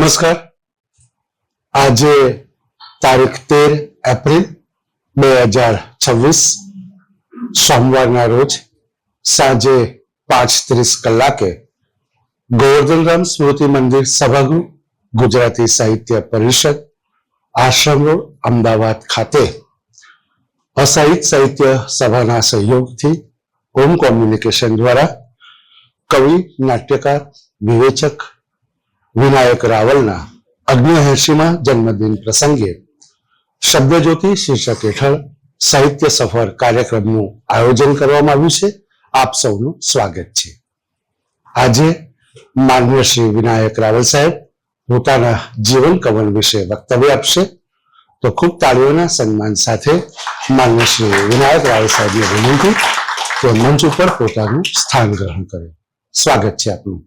નમસ્કાર. આજે તારીખ 13 એપ્રિલ 2026 સોમવારના રોજ સાંજે 5:30 કલાકે ગોવર્ધનરામ સ્મૃતિ મંદિર સભાગૃહ ગુજરાતી સાહિત્ય પરિષદ આશ્રમ રોડ અમદાવાદ ખાતે અસાહિત સાહિત્ય સભાના સહયોગથી ઓમ કોમ્યુનિકેશન દ્વારા કવિ, નાટ્યકાર, વિવેચક વિનાયક રાવલના 89માં જન્મદિન પ્રસંગે શબ્દજ્યોતિ શીર્ષક હેઠળ સાહિત્ય સફર કાર્યક્રમનું આયોજન કરવામાં આવ્યું છે. આપ સૌનું સ્વાગત છે. આજે માનનીય શ્રી વિનાયક રાવલ સાહેબ પોતાના જીવન કવન વિશે વક્તવ્ય આપશે, તો ખૂબ તાળીઓના સન્માન સાથે માનનીય શ્રી વિનાયક રાવલ સાહેબને વિનંતી કે મંચ ઉપર પોતાનું સ્થાન ગ્રહણ કરે. સ્વાગત છે આપનું.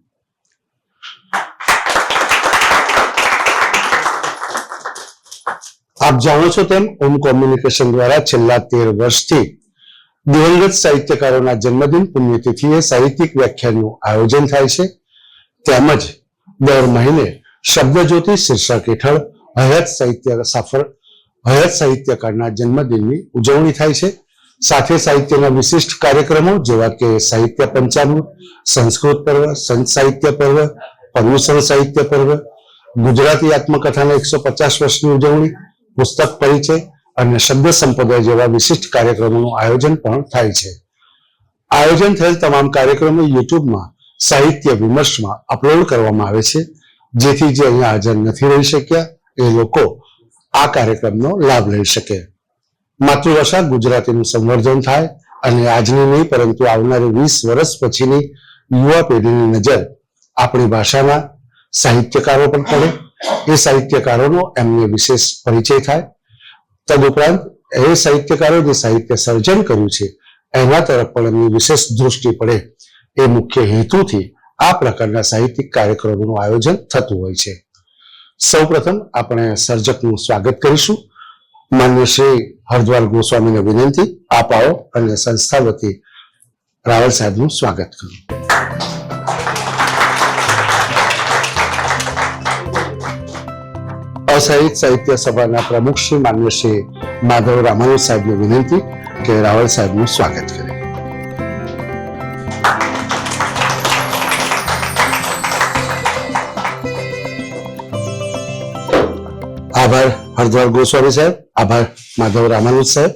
આપ જાણો છો તેમ ઓમ કોમ્યુનિકેશન દ્વારા છેલ્લા 13 વર્ષથી દિવંગત સાહિત્યકારોના જન્મદિન પુણ્યતિથિએ સાહિત્યિક વ્યાખ્યાનનું આયોજન થાય છે. તેમજ દર મહિને શબ્દજ્યોતિ શીર્ષક હેઠળ હયાત સાહિત્યકારના જન્મદિનની ઉજવણી થાય છે. સાથે સાહિત્યના વિશિષ્ટ કાર્યક્રમો જેવા કે સાહિત્ય પંચામૃત, સંસ્કૃત પર્વ, સંત સાહિત્ય પર્વ, પર્યુષણ સાહિત્ય પર્વ, ગુજરાતી આત્મકથાના 150 વર્ષની ઉજવણી, પુસ્તક પરિચય અને શબ્દ સંપદા જેવા વિશિષ્ટ કાર્યક્રમોનું આયોજન પણ થાય છે. આયોજન થયેલ તમામ કાર્યક્રમો યુટ્યુબમાં સાહિત્ય વિમર્શમાં અપલોડ કરવામાં આવે છે, જેથી જે અહીંયા હાજર નથી રહી શક્યા એ લોકો આ કાર્યક્રમનો લાભ લઈ શકે. માતૃભાષા ગુજરાતીનું સંવર્ધન થાય અને આજની નહીં પરંતુ આવનારી 20 વર્ષ પછીની યુવા પેઢીની નજર આપણી ભાષાના સાહિત્યકારો પર પડે, એ સાહિત્યકારોનો એમને વિશેષ પરિચય થાય. તદુપરાંત એ સાહિત્યકારો જે સાહિત્ય સર્જન કર્યું છે એના તરફ પણ એમની વિશેષ દૃષ્ટિ પડે, એ મુખ્ય હેતુથી આ પ્રકારના સાહિત્યિક કાર્યક્રમોનું આયોજન થતું હોય છે. સૌપ્રથમ આપણે સર્જકનું સ્વાગત કરીશું. માન્ય શ્રી હરદ્વાર ગોસ્વામીને વિનંતી, આપ આવો અને સંસ્થા વતી રાવલ સાહેબનું સ્વાગત કરો. અસાહિત સાહિત્ય સભાના પ્રમુખ શ્રી માન્ય શ્રી માધવ રામાનુજ સાહેબને વિનંતી કે રાવલ સાહેબનું સ્વાગત કરે. આભાર હરદ્વાર ગોસ્વામી સાહેબ, આભાર માધવ રામાનુજ સાહેબ.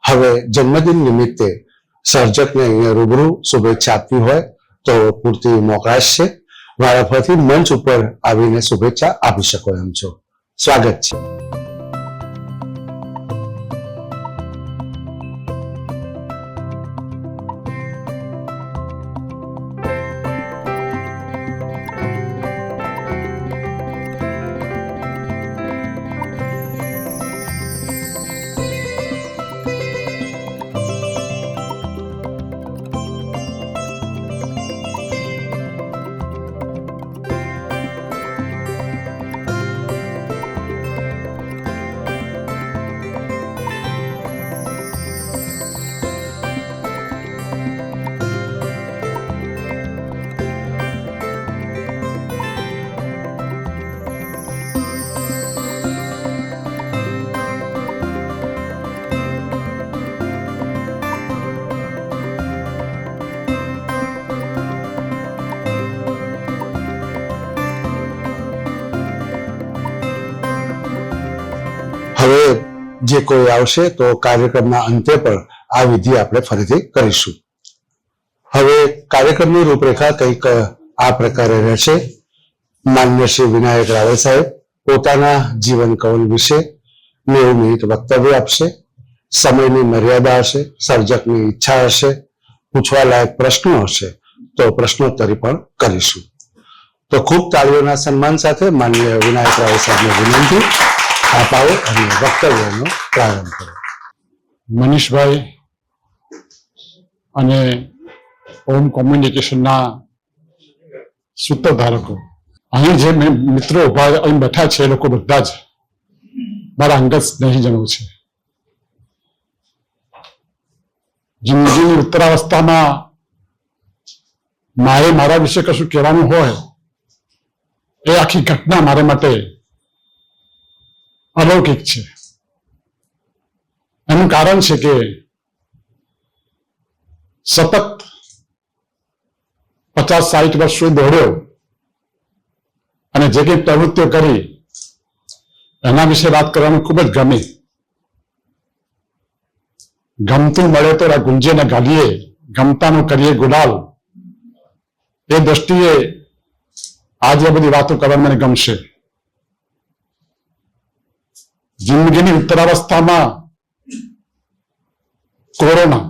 હવે જન્મદિન નિમિત્તે સર્જકને અહીંયા રૂબરૂ શુભેચ્છા આપવી હોય તો પૂરતી મોકળાશ છે. વારાફરતી મંચ ઉપર આવીને શુભેચ્છા આપી શકો એમ છો. સ્વાગત છે. હવે જે કોઈ આવશે તો કાર્યક્રમના અંતે પણ આ વિધિ આપણે ફરીથી કરીશું. હવે કાર્યક્રમની રૂપરેખા કંઈક આ પ્રકારે રહેશે. માન્ય શ્રી વિનાયક રાવલ સાહેબ પોતાના જીવન કવન વિશે 90 મિનિટ વક્તવ્ય આપશે. સમયની મર્યાદા હશે, સર્જકની ઈચ્છા હશે, પૂછવા લાયક પ્રશ્નો હશે તો પ્રશ્નોત્તરી પણ કરીશું. તો ખૂબ તાળીઓના સન્માન સાથે માન્ય વિનાયક રાવલ સાહેબને વિનંતી, આપ આવો અને વક્તવ્યનો પ્રારંભ કરો. મનીષભાઈ અને ઓમ કોમ્યુનિકેશનના સૂત્રધારકો, અહીં જે મિત્રો ઉભા અહીં બેઠા છે એ લોકો બધા જ મારા અંગત સ્નેહીજનો છે. જિંદગીની ઉત્તરાવસ્થામાં મારે મારા વિશે કશું કહેવાનું હોય એ આખી ઘટના મારા માટે અલૌકિક છે. એનું કારણ છે કે સતત 50-60 વર્ષ સુધી દોડ્યો અને જે કંઈ પ્રવૃત્તિઓ કરી એના વિશે વાત કરવાનું ખૂબ જ ગમે. ગમતું મળે તો ગુંજે ને ગાલીએ, ગમતાનું કરીએ ગુલાલ. એ દ્રષ્ટિએ આજે બધી વાતો કરવાની મને ગમશે. જિંદગીની ઉત્તરાવસ્થામાં કોરોના,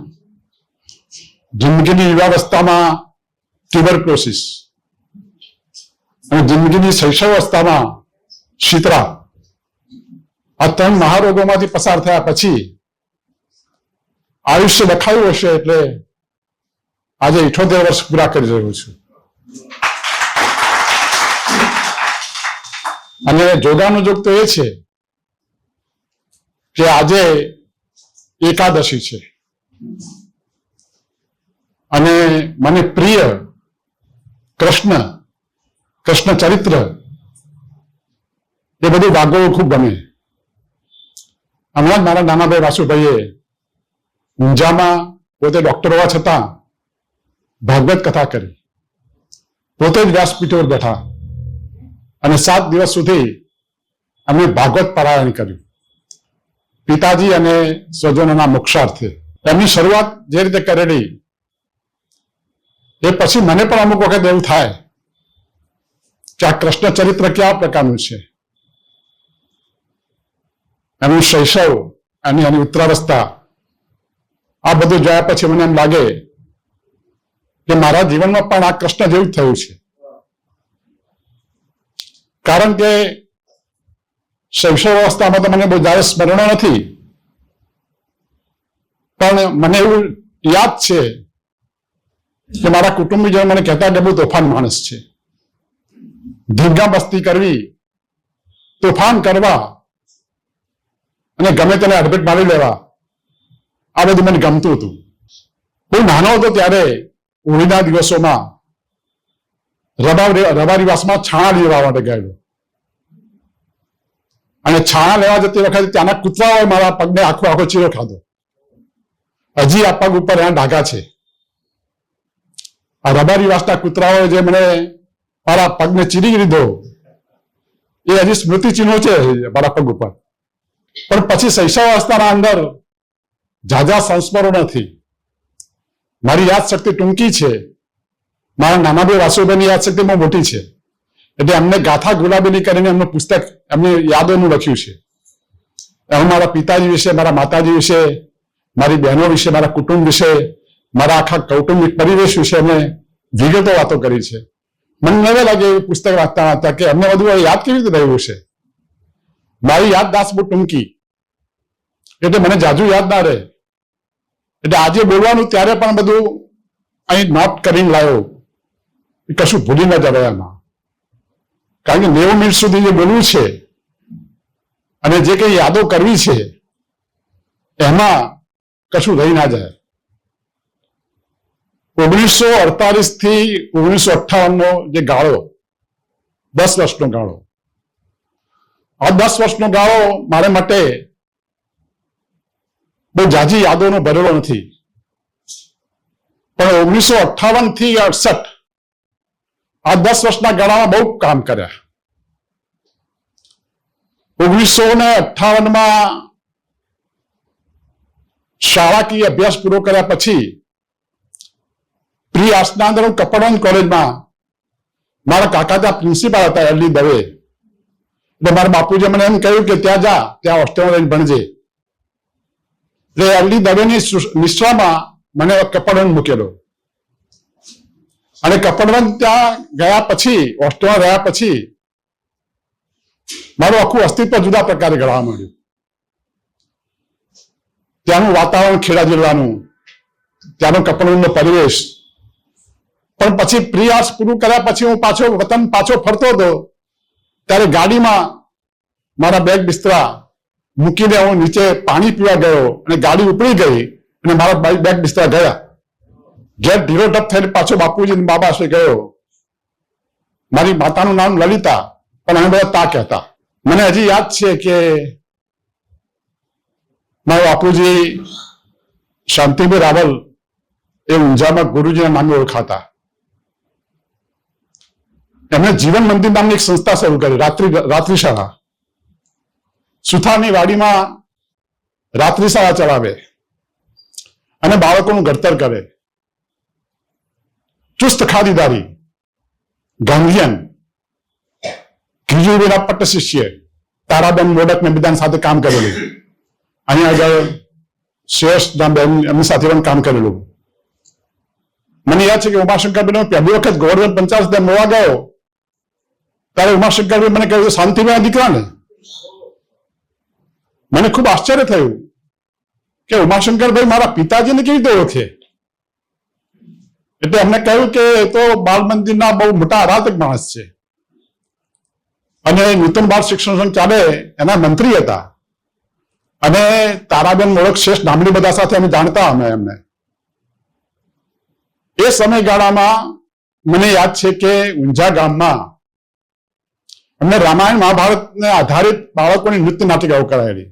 જિંદગીની યુવાવસ્થામાં ટ્યુબરક્લોસિસ અને જિંદગીની શૈશવાવસ્થામાં શીતળા, આ 3 મહારોગોમાંથી પસાર થયા પછી આયુષ્ય લખાયું હશે એટલે આજે 78 વર્ષ પૂરા કરી રહ્યો છું. અને જોગાનું જોગ તો એ છે કે આજે એકાદશી છે અને મને પ્રિય કૃષ્ણ ચરિત્ર એ બધું ભાગવવું ખૂબ ગમે. હમણાં જ મારા નાનાભાઈ વાસુભાઈએ ઊંઝામાં પોતે ડોક્ટર હોવા છતાં ભાગવત કથા કરી. પોતે જ વ્યાસપીઠ પર બેઠા અને 7 દિવસ સુધી અમે ભાગવત પારાયણ કર્યું પિતાજી અને સ્વજનોના મોક્ષાર્થે. એમની શરૂઆત જે રીતે કરેલી એ પછી મને પણ અમુક વખત એવું થાય કે આ કૃષ્ણ ચરિત્ર કેવા પ્રકારનું છે. એનું શૈશવ અને એની ઉત્તરાવસ્થા આ બધું જોયા પછી મને એમ લાગે કે મારા જીવનમાં પણ આ કૃષ્ણ જેવું જ થયું છે. કારણ કે શૈશવ અવસ્થામાં તો મને બહુ જ્યારે સ્મરણો નથી, પણ મને એવું યાદ છે કે મારા કુટુંબીજનો મને કહેતા કે બહુ તોફાન માણસ છે. ધીંગા મસ્તી કરવી, તોફાન કરવા અને ગમે તેને અડફેટ મારી લેવા, આ બધું મને ગમતું હતું. હું નાનો હતો ત્યારે હોળીના દિવસોમાં રબારીવાસમાં છાણા લેવા માટે ગયેલો અને છાણા લેવા જતી વખતે ત્યાંના કૂતરાઓએ મારા પગને આખો ચીરો ખાધો. હજી આ પગ ઉપર એના ડાઘા છે. આ રબારીવાસના કૂતરાઓએ જે મને મારા પગને ચીરી લીધો એ હજી સ્મૃતિ ચિહ્નો છે મારા પગ ઉપર. પણ પછી શૈશવાવસ્થાના અંદર ઝાઝા સંસ્મરો નથી. મારી યાદશક્તિ ટૂંકી છે. મારા નાનાભાઈ વાસુભાઈની યાદશક્તિ બહુ મોટી છે. એટલે એમને ગાથા ગુલાબીની કરીને એમનું પુસ્તક એમની યાદોનું લખ્યું છે. એમાં મારા પિતાજી વિશે, મારા માતાજી વિશે, મારી બહેનો વિશે, મારા કુટુંબ વિશે, મારા આખા કૌટુંબિક પરિવેશ વિશે એમને વિગતો વાતો કરી છે. મને નવે લાગે એ પુસ્તક વાંચતા હતા કે એમને બધું યાદ કેવી રીતે રહ્યું છે. મારી યાદદાસ્ત બહુ ટૂંકી એટલે મને જાજુ યાદ ના રહે. એટલે આજે બોલવાનું ત્યારે પણ બધું અહીં નોટ કરીને લાવ્યો, કશું ભૂલી ન જવાય એમાં. કારણ કે 90 મિનિટ સુધી જે બોલવું છે અને જે કંઈ યાદો કરવી છે એમાં કશું રહી ના જાય. 1948 થી 1958 જે ગાળો, 10 વર્ષનો ગાળો, આ 10 વર્ષનો ગાળો મારા માટે બહુ જાજી યાદોનો ભરેલો નથી. પણ 1958 થી 68 આ 10 વર્ષના ગાળામાં બહુ કામ કર્યા. 1958માં શાળાકીય અભ્યાસ પૂરો કર્યા પછી પ્રી આર્ટ્સના અંદર હું કપડવંજ કોલેજમાં મારા કાકા ત્યાં પ્રિન્સિપાલ હતા એલડી દવે. એટલે મારા બાપુજીએ મને એમ કહ્યું કે ત્યાં જા, ત્યાં હોસ્ટેલમાં રહીને ભણજે. એટલે એલડી દવેની નિશ્રામાં મને કપડવંજ મૂકેલો અને કપડવંજ ત્યાં ગયા પછી, હોસ્ટેલમાં રહ્યા પછી મારું આખું અસ્તિત્વ જુદા પ્રકારે ઘડવા માંડ્યું. ત્યાંનું વાતાવરણ ખેડા જિલ્લાનું, ત્યાંનો કપડવંજનો પરિવેશ. પણ પછી પ્રી આર્ટ્સ પૂરું કર્યા પછી હું વતન પાછો ફરતો હતો ત્યારે ગાડીમાં મારા બેગ બિસ્તરા મૂકીને હું નીચે પાણી પીવા ગયો અને ગાડી ઉપડી ગઈ અને મારા બેગ બિસ્તરા ગયા. ઘેર ઢીલો ઢપ થઈને પાછો બાપુજી બાબા પાસે ગયો. મારી માતાનું નામ લલિતા, પણ અમે બધા તા કહેતા. મને હજી યાદ છે કે મારા બાપુજી શાંતિભાઈ રાવલ એ ઊંઝામાં ગુરુજીના નામે ઓળખાતા. એમણે જીવન મંદિર નામની એક સંસ્થા શરૂ કરી, રાત્રિ શાળા. સુથારની વાડીમાં રાત્રિ શાળા ચલાવે અને બાળકોનું ઘડતર કરે. ચુસ્ત ખાદીદારી, ગાંધીયન, ગીજુભાઈના પટ્ટ શિષ્ય તારાબેન મોડક ને બધા સાથે કામ કરેલું. અહીંયા આગળ શ્રેષ્ઠ બેન એમની સાથે પણ કામ કરેલું. મને યાદ છે કે ઉમાશંકરભાઈ પહેલી વખત ગોવર્ધન પંચાયત મળવા ગયો ત્યારે ઉમાશંકરભાઈ મને કહ્યું શાંતિભાઈ દીકરા ને. મને ખૂબ આશ્ચર્ય થયું કે ઉમાશંકરભાઈ મારા પિતાજીને કેવી રીતે ઓળખે. એટલે એમને કહ્યું કે એ તો બાળ મંદિરના બહુ મોટા આરાધક માણસ છે અને નૂતન બાળ શિક્ષણ સંઘ ચાલે એના મંત્રી હતા અને તારાબેન મોડક શ્રેષ્ઠ નામની બધા સાથે અમે જાણતા. અમે એમને એ સમયગાળામાં મને યાદ છે કે ઊંઝા ગામમાં અમને રામાયણ મહાભારતને આધારિત બાળકોની નૃત્ય નાટિકાઓ કરાયેલી.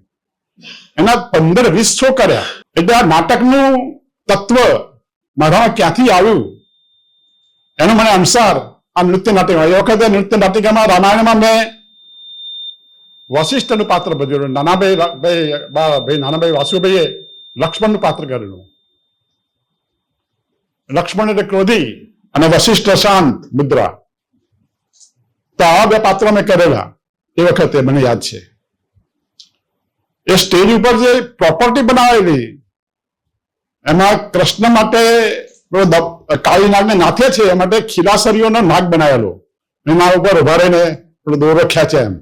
એના 15-20 શો કર્યા. એટલે આ નાટકનું તત્વ મારામાં ક્યાંથી આવ્યું એનો મને અનુસાર આ નૃત્ય નાટિકા. એ વખતે નૃત્ય નાટિકામાં રામાયણમાં મેં વશિષ્ઠનું પાત્ર ભજવેલું. નાનાભાઈ વાસુભાઈએ લક્ષ્મણનું પાત્ર કરેલું. લક્ષ્મણ એટલે ક્રોધી અને વશિષ્ઠ શાંત મુદ્રા. તો આવા બે પાત્રો મેં કરેલા એ વખતે મને યાદ છે. એ સ્ટેજ ઉપર જે પ્રોપર્ટી બનાવેલી એમાં કૃષ્ણ માટે કાળી નાગને નાથે છે એ માટે ખીલાસરીઓનો નાગ બનાવેલો. એના ઉપર ઉભા રહીને દોરો ખેંચે એમ.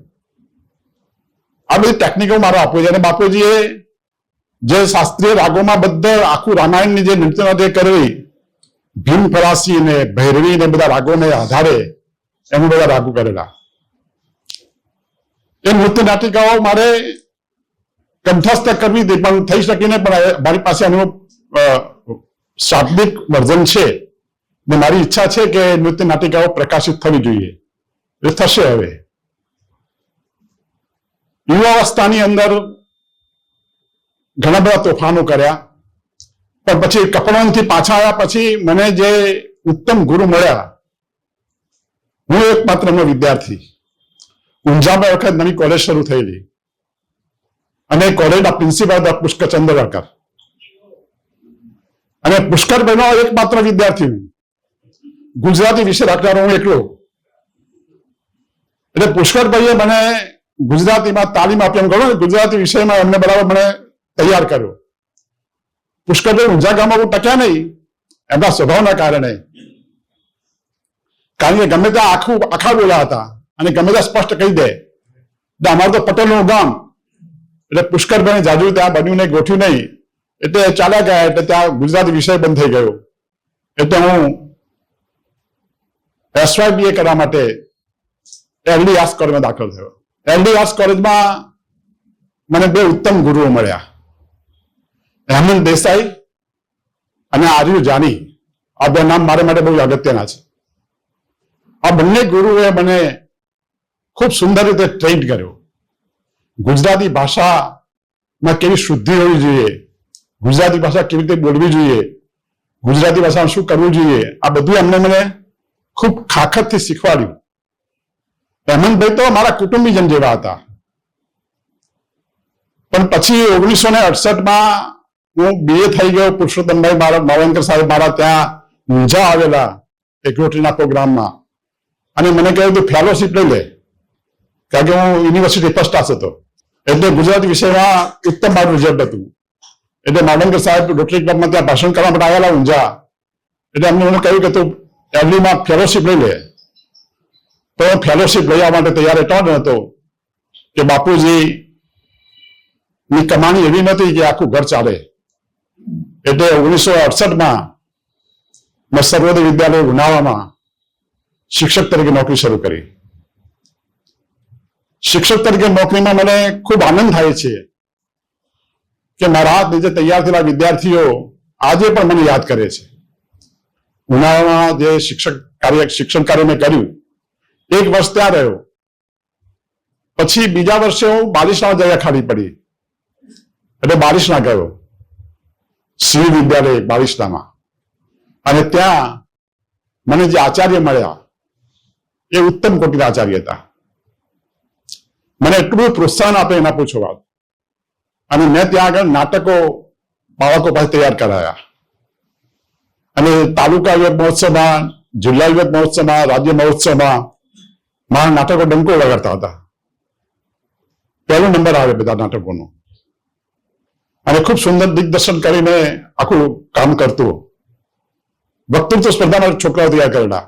આ બધી ટેકનિકો મારો બાપુજી. અને બાપુજીએ જે શાસ્ત્રીય રાગોમાં બધા આખું રામાયણની જે નૃત્ય નાટ્ય કરવી, ભીમ ફરાસી ને ભૈરવી ને બધા રાગોને આધારે એમ બધા રાગો કરેલા. એ નૃત્ય નાટિકાઓ મારે કંઠસ્થ કરવી હતી પણ થઈ શકીને, પણ મારી પાસે એનું શાબ્દિક વર્ઝન છે ને મારી ઈચ્છા છે કે નૃત્ય નાટિકાઓ પ્રકાશિત થવી જોઈએ. એ થશે. હવે યુવાવસ્થાની અંદર ઘણા બધા તોફાનો કર્યા પણ પછી કપડાથી પાછા આવ્યા પછી મને જે ઉત્તમ ગુરુ મળ્યા. હું એક માત્ર એમનો વિદ્યાર્થી. ઊંઝામાં વખત નવી કોલેજ શરૂ થયેલી અને કોલેજના પ્રિન્સિપાલ હતા પુષ્કર ચંદ્રકર. અને પુષ્કરભાઈનો એકમાત્ર વિદ્યાર્થી હું. ગુજરાતી વિષય રાખનારો હું એકલો. એટલે પુષ્કરભાઈએ મને ગુજરાતીમાં તાલીમ આપી. એમ કહો ને, ગુજરાતી વિષયમાં એમને બરાબર મને તૈયાર કર્યો. પુષ્કરભાઈ ઊંઝા ગામમાં હું ટક્યા નહીં એમના સ્વભાવના કારણે. કારણ કે ગમે ત્યાં આખા બોલ્યા હતા અને ગમે ત્યાં સ્પષ્ટ કહી દે. અમારું તો પટેલનું ગામ એટલે પુષ્કરભાઈ જાજુ ત્યાં બન્યું નહીં, ગોઠ્યું નહીં. એટલે ચાલ્યા ગયા. એટલે ત્યાં ગુજરાતી વિષય બંધ થઈ ગયો. એટલે હું SYBA કરવા માટે LD આર્ટ્સ કોલેજમાં દાખલ થયો. LD આર્ટ્સ કોલેજમાં મને બે ઉત્તમ ગુરુઓ મળ્યા, હેમંત દેસાઈ અને આર્યુ જાની. આ બે નામ મારા માટે બહુ અગત્યના છે. આ બંને ગુરુએ મને ખૂબ સુંદર રીતે ટ્રેન કર્યો. ગુજરાતી ભાષામાં કેવી શુદ્ધિ હોવી જોઈએ, ગુજરાતી ભાષા કેવી રીતે બોલવી જોઈએ, ગુજરાતી ભાષામાં શું કરવું જોઈએ, આ બધું એમને મને ખૂબ ખાખતથી શીખવાડ્યું. હેમંતભાઈ તો મારા કુટુંબીજન જેવા હતા. પણ પછી 1968માં હું BA થઈ ગયો. પુરુષોત્તમભાઈ માવંકર સાહેબ મારા ત્યાં ઊંઝા આવેલા એક રોટરીના પ્રોગ્રામમાં અને મને કહ્યું તું ફેલોશિપ લઈ લે, કારણ કે હું યુનિવર્સિટી ફર્સ્ટ ક્લાસ હતો. એટલે ગુજરાતી વિષયમાં ઉત્તમ મારું રિઝલ્ટ હતું. એટલે માવંકર સાહેબ રોટરી ક્લબમાં ત્યાં ભાષણ કરવા માટે આવેલા ઊંઝા. એટલે એમને મને કહ્યું કે તું LDમાં ફેલોશિપ લઈ લે. તો હું ફેલોશિપ લઈ આવવા માટે તૈયાર એટલો જ હતો કે બાપુજી ની કમાણી એવી નથી કે આખું ઘર ચાલે. એટલે 1968માં મેં સર્વોદય વિદ્યાલય ઉનાળામાં શિક્ષક તરીકે નોકરી શરૂ કરી. શિક્ષક તરીકે નોકરીમાં મને ખૂબ આનંદ થાય છે કે મારા હાથ નીચે તૈયાર થયેલા વિદ્યાર્થીઓ આજે પણ મને યાદ કરે છે. ઉનાળામાં જે શિક્ષણ કાર્ય મેં કર્યું એક વર્ષ ત્યાં રહ્યો. પછી બીજા વર્ષે હું બારિશના જગ્યા ખાલી પડી એટલે બારિશના ગયો, સિવિલ વિદ્યાલય બારિશનામાં. અને ત્યાં મને જે આચાર્ય મળ્યા એ ઉત્તમ કોટીના આચાર્ય હતા. મને એટલું બધું પ્રોત્સાહન આપે એના પૂછો વાત. અને મેં ત્યાં આગળ નાટકો બાળકો પાસે તૈયાર કરાયા. અને તાલુકા યુવક મહોત્સવમાં, જિલ્લા યુવક મહોત્સવમાં, રાજ્ય મહોત્સવમાં મારા નાટકો ડંકો વગાડતા હતા. પહેલો નંબર આવે બધા નાટકોનો. અને ખૂબ સુંદર દિગ્દર્શન કરીને આખું કામ કરતું. વક્તૃત્વ સ્પર્ધામાં છોકરાઓ તૈયાર કરેલા.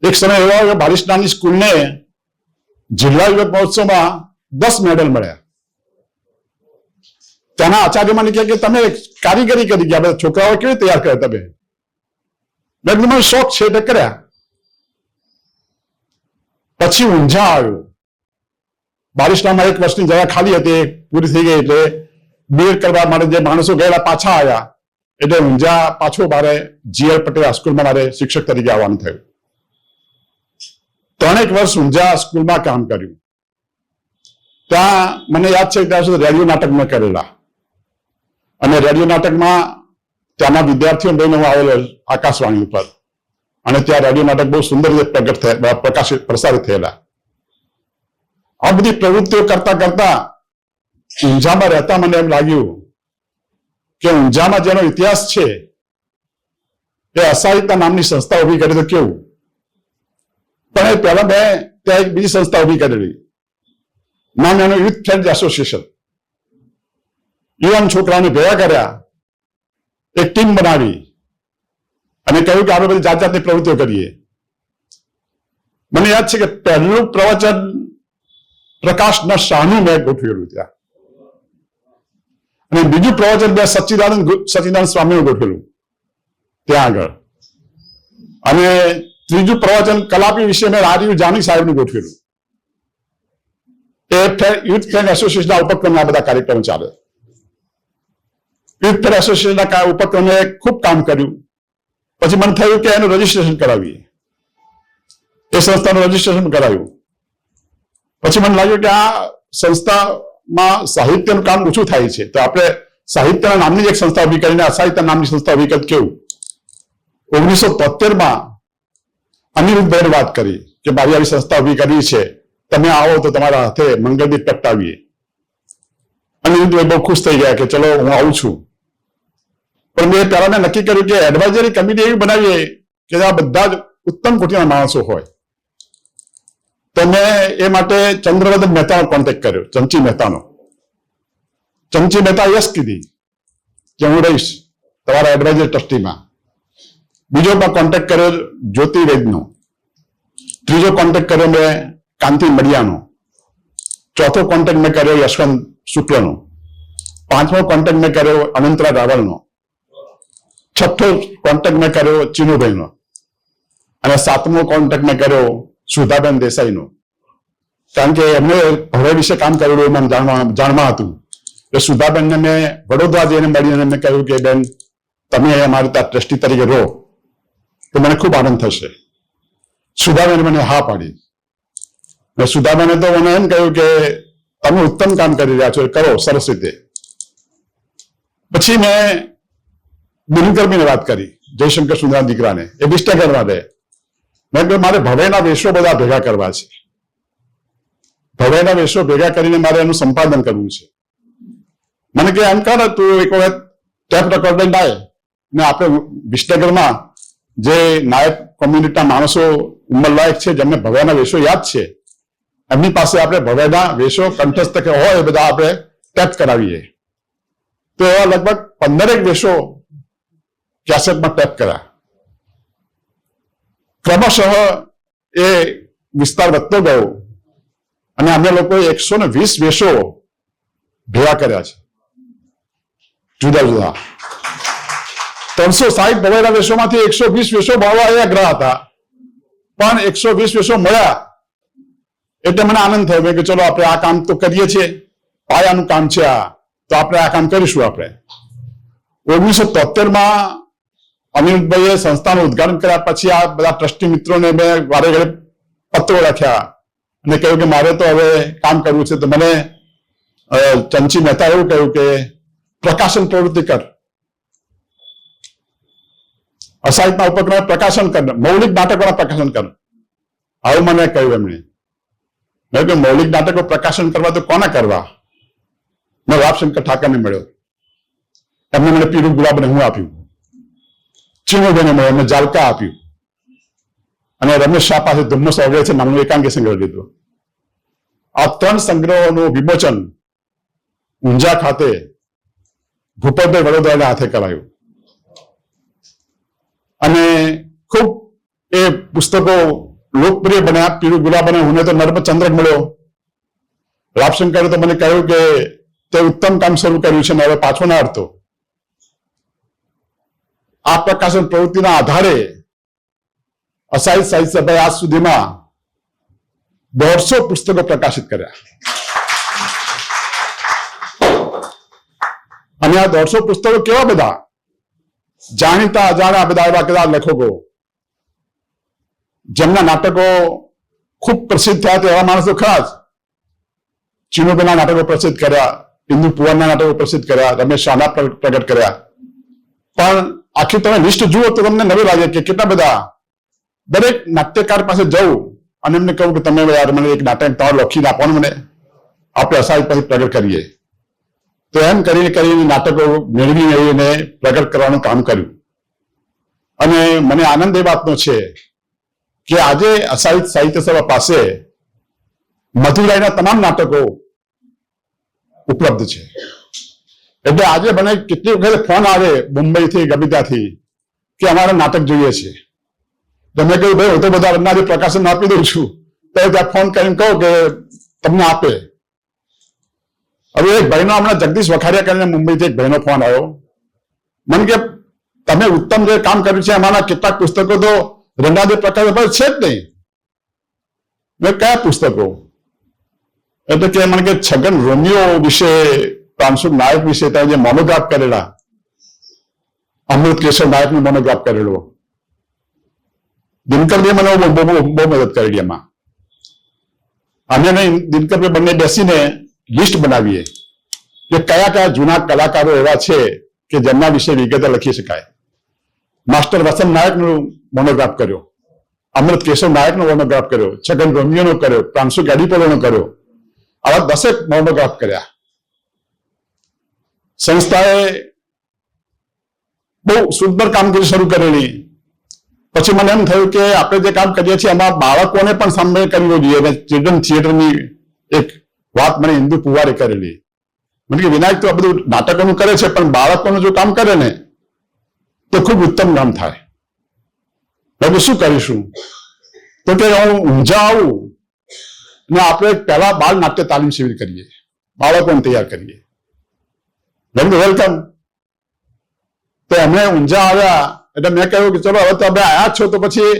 એક સમય એવો આવ્યો બારિશનાની સ્કૂલને જિલ્લા યુવક મહોત્સવમાં 10 મેડલ મળ્યા. ત્યાંના આચાર્ય મને કહે કે તમે કારીગરી કરી ગયા, બધા છોકરાઓ કેવી તૈયાર કર્યા તમે? મેં કીધું મને શોખ છે એટલે કર્યા. પછી ઊંઝા આવ્યો. બારિશનામાં એક વર્ષની જગ્યા ખાલી હતી, પૂરી થઈ ગઈ એટલે બીએડ કરવા માટે જે માણસો ગયેલા પાછા આવ્યા એટલે ઊંઝા પાછો મારે જીએલ પટેલ સ્કૂલમાં મારે શિક્ષક તરીકે આવવાનું થયું. 3 વર્ષ ઊંઝા સ્કૂલમાં કામ કર્યું. ત્યાં મને યાદ છે ત્યાં સુધી રેડિયો નાટક મેં કરેલા. અને રેડિયો નાટકમાં ત્યાંના વિદ્યાર્થીઓ લઈને હું આવેલો આકાશવાણી ઉપર. અને ત્યાં રેડિયો નાટક બહુ સુંદર રીતે પ્રસારિત થયેલા. આ બધી પ્રવૃત્તિઓ કરતા કરતા ઊંઝામાં રહેતા મને એમ લાગ્યું કે ઊંઝામાં જેનો ઇતિહાસ છે એ અસહાયતા નામની સંસ્થા ઉભી કરી તો કેવું. પણ એ પહેલા મેં ત્યાં એક બીજી સંસ્થા ઉભી કરેલી, નામ એનું યુથ ફ્રેન્ડ્સ એસોસિએશન. યુવાન છોકરાઓને ભેગા કર્યા, એક ટીમ બનાવી અને કહ્યું કે આપણે બધી જાત જાતની પ્રવૃત્તિઓ કરીએ. મને યાદ છે કે પહેલું પ્રવચન પ્રકાશના શાહનું મેં ગોઠવેલું ત્યાં. અને બીજું પ્રવચન મેં સચ્ચિદાનંદ સ્વામીનું ગોઠવેલું ત્યાં આગળ. અને ત્રીજું પ્રવચન કલાપી વિશે મેં રાજીવ જાની સાહેબનું ગોઠવેલું. એ યુથ ફ્રેન્ડ એસોસિએશનના ઉપક્રમે આ બધા કાર્યક્રમો ચાલે. યુથ ફ્રેન્ડ એસોસિએશનના ઉપક્રમે ખૂબ કામ કર્યું. પછી મને થયું કે એનું રજીસ્ટ્રેશન કરાવીએ. એ સંસ્થાનું રજીસ્ટ્રેશન કરાવ્યું. પછી મને લાગ્યું કે આ સંસ્થામાં સાહિત્યનું કામ ઓછું થાય છે, તો આપણે સાહિત્યના નામની એક સંસ્થા ઉભી કરીને અસાહિત્ય નામની સંસ્થા ઉભી કરી કેવું. 1973માં અનિરુદ્ધભાઈને વાત કરી કે મારી આવી સંસ્થા ઉભી કરવી છે, તમે આવો તો તમારા હાથે મંગળદીપ પ્રગટાવીએ. અનિરુદ્ધભાઈ બહુ ખુશ થઈ ગયા કે ચલો હું આવું છું. પણ મેં પહેલા મેં નક્કી કર્યું કે એડવાઇઝરી કમિટી એવી બનાવીએ કે આ બધા જ ઉત્તમ કોટીના માણસો હોય. તો મેં એ માટે ચંદ્રવર્ધન મહેતાનો કોન્ટેક્ટ કર્યો, ચંચી મહેતાનો. ચંચી મહેતા યસ કીધી કે હું રહીશ તમારા એડવાઇઝરી ટ્રસ્ટીમાં. બીજો પણ કોન્ટેક્ટ કર્યો જ્યોતિ વૈદનો. ત્રીજો કોન્ટેક્ટ કર્યો મેં કાંતિ મડિયાનો. ચોથો કોન્ટેક્ટ મેં કર્યો યશવંત શુક્લનો. પાંચમો કોન્ટેક્ટ મેં કર્યો અનંતરાય રાવલનો. છઠ્ઠો કોન્ટેક્ટ મેં કર્યો ચીનુભાઈનો. અને સાતમો કોન્ટેક્ટ મેં કર્યો સુધાબેન દેસાઈનો. કારણ કે એમને હવે વિશે કામ કરેલું એ મને જાણવા હતું. એટલે સુધાબેનને મેં વડોદરા જઈને મળીને મેં કહ્યું કે બેન તમે અમારી ત્યાં ટ્રસ્ટી તરીકે રહો તો મને ખૂબ આનંદ થશે. સુધાબેને મને હા પાડી. સુધાબેને તો મને એમ કહ્યું કે તમે ઉત્તમ કામ કરી રહ્યા છો, કરો સરસ રીતે. પછી મેં દિનકર્મીને વાત કરી, જયશંકર સુંદરના દીકરાને, એ વિસનગર માટે. મેં કહ્યું મારે ભવેના વેશો બધા ભેગા કરવા છે. ભવેના વેશો ભેગા કરીને મારે એનું સંપાદન કરવું છે. મને કે એમ કર તું એક વખત ટેપ રેકોર્ડિંગ લાય ને આપણે વિસનગરમાં જે નાયક કોમ્યુનિટીના માણસો ઉંમરલાયક છે જેમને ભવ્યના વેશો યાદ છે એમની પાસે આપણે ભવ્યના વેશો કંઠસ્થ હોય એ બધા આપણે ટેપ કરાવીએ. તો એવા લગભગ 15 વેશો કેસેટમાં ટેપ કર્યા. ક્રમશઃ એ વિસ્તાર વધતો ગયો અને અમે લોકોએ 120 વેશો ભેગા કર્યા છે, જુદા જુદા. 360 ભવ્યના વેશોમાંથી 120 વેશો મળવા એ આગ્રહ હતા, પણ 120 વેશો મળ્યા એટલે મને આનંદ થયો કે ચલો આપણે આ કામ તો કરીએ છીએ, પાયાનું કામ છે આ, તો આપણે આ કામ કરીશું. આપણે 1973માં અનિરુદ્ધભાઈએ સંસ્થાનું ઉદ્ઘાટન કર્યા પછી આ બધા ટ્રસ્ટી મિત્રોને મેં વારે ઘડે પત્રો લખ્યા અને કહ્યું કે મારે તો હવે કામ કરવું છે. તો મને ચંચી મહેતા એવું કહ્યું કે પ્રકાશન પ્રવૃત્તિ કર, અસાહિત્યના ઉપક્રમે પ્રકાશન કર, મૌલિક નાટકોના પ્રકાશન કર. આવું મને કહ્યું એમણે. મેં કહ્યું મૌલિક નાટકો પ્રકાશન કરવા તો કોને કરવા? મેં વાપશંકર ઠાકરને મળ્યો, એમને મને પીરું ગુલાબને હું આપ્યું, ચીણુભાઈને મળ્યો, એમને જાલકા આપ્યું, અને રમેશ શાહ પાસે ધુમ્મસ ઓગળે છે નામનું એકાંકી સંગ્રહ લીધું. આ 3 સંગ્રહોનું વિમોચન ઊંઝા ખાતે ભૂપતભાઈ વડોદરાના હાથે કરાયું અને ખૂબ એ પુસ્તકો લોકપ્રિય બન્યા. પીરું ગુલાબ અને હું તો નર્મચંદ્રક મળ્યો. વાપશંકરે તો મને કહ્યું કે તે ઉત્તમ કામ શરૂ કર્યું છે ને હવે પાછો ના હટતો. આ પ્રકાશન પ્રવૃત્તિના આધારે અસાહિત સાહિત્ય સભાએ આજ સુધીમાં 150 પુસ્તકો પ્રકાશિત કર્યા અને આ 150 પુસ્તકો કેવા બધા જાણીતા અજાણ્યા બધા એવા કદાચ લેખકો જેમના નાટકો ખૂબ પ્રસિદ્ધ થયા તો એવા માણસો ખરા જ. ચીનોબેના નાટકો પ્રસિદ્ધ કર્યા, ઇન્દુ પુવારના નાટકો પ્રસિદ્ધ કર્યા, રમેશ શાહના પ્રગટ કર્યા. પણ આખી તમે લિસ્ટ જુઓ તો તમને નવી લાગે કે કેટલા બધા. દરેક નાટ્યકાર પાસે જવું અને એમને કહું કે તમે યાર મને એક નાટક તમારે લખીને આપો ને, મને આપણે અસાહિત્ય પછી પ્રગટ કરીએ. તો એમ કરીને નાટકો મેળવીને પ્રગટ કરવાનું કામ કર્યું. અને મને આનંદ એ વાતનો છે કે આજે અસાહિત સાહિત્ય સભા પાસે મધુરાયના તમામ નાટકો ઉપલબ્ધ છે. એટલે આજે મને કેટલી વખત ફોન આવે મુંબઈથી, ગમે ત્યાંથી કે અમારે નાટક જોઈએ છે. મેં કહ્યું ભાઈ હું તો બધા રંગના પ્રકાશન આપી દઉં છું, તો ત્યાં ફોન કરીને કહું કે તમને આપે. હવે એક ભાઈનો હમણાં જગદીશ વખારિયા કરીને મુંબઈથી એક ભાઈનો ફોન આવ્યો. મને કે તમે ઉત્તમ જે કામ કર્યું છે એમાંના કેટલાક પુસ્તકો તો રંગાદે પ્રકાશન પર છે જ નહીં. મેં કયા પુસ્તકો? એટલે કે મને કે છગન રોમિયો વિશે, પ્રાંશુક નાયક વિશે ત્યાં જે મોનોગ્રાફ કરેલા, અમૃત કેશવ નાયકનું મોનોગ્રાફ કરેલો, દિનકરભાઈ મને બહુ મદદ કરેલી એમાં. અમે દિનકરભાઈ બંને બેસીને લિસ્ટ બનાવીએ કે કયા કયા જૂના કલાકારો એવા છે કે જેમના વિશે વિગતે લખી શકાય. માસ્ટર વસંત નાયકનું મોનોગ્રાફ કર્યો, અમૃત કેશવ નાયકનો મોનોગ્રાફ કર્યો, છગન રોમિયોનો કર્યો, પ્રાંશુક એડિપોલોનો કર્યો. આવા 10 મોનોગ્રાફ કર્યા. સંસ્થાએ બહુ સુંદર કામગીરી શરૂ કરેલી. પછી મને એમ થયું કે આપણે જે કામ કરીએ છીએ એમાં બાળકોને પણ સામેલ કરવું જોઈએ. અને ચિલ્ડ્રન થિયેટરની એક વાત મને ઇન્દુ પુવારે કરેલી. મને કે વિનાયક તો આ બધું નાટકોનું કરે છે પણ બાળકોનું જો કામ કરે ને તો ખૂબ ઉત્તમ કામ થાય. એટલે શું કરીશું? તો કે હું ઊંઝા આવું ને આપણે પહેલા બાળ નાટ્ય તાલીમ શિબિર કરીએ, બાળકોને તૈયાર કરીએ. વેલકમ. તો એમણે ઊંઝા આવ્યા એટલે મેં કહ્યું કે ચલો હવે તો આપણે આયા છો તો પછી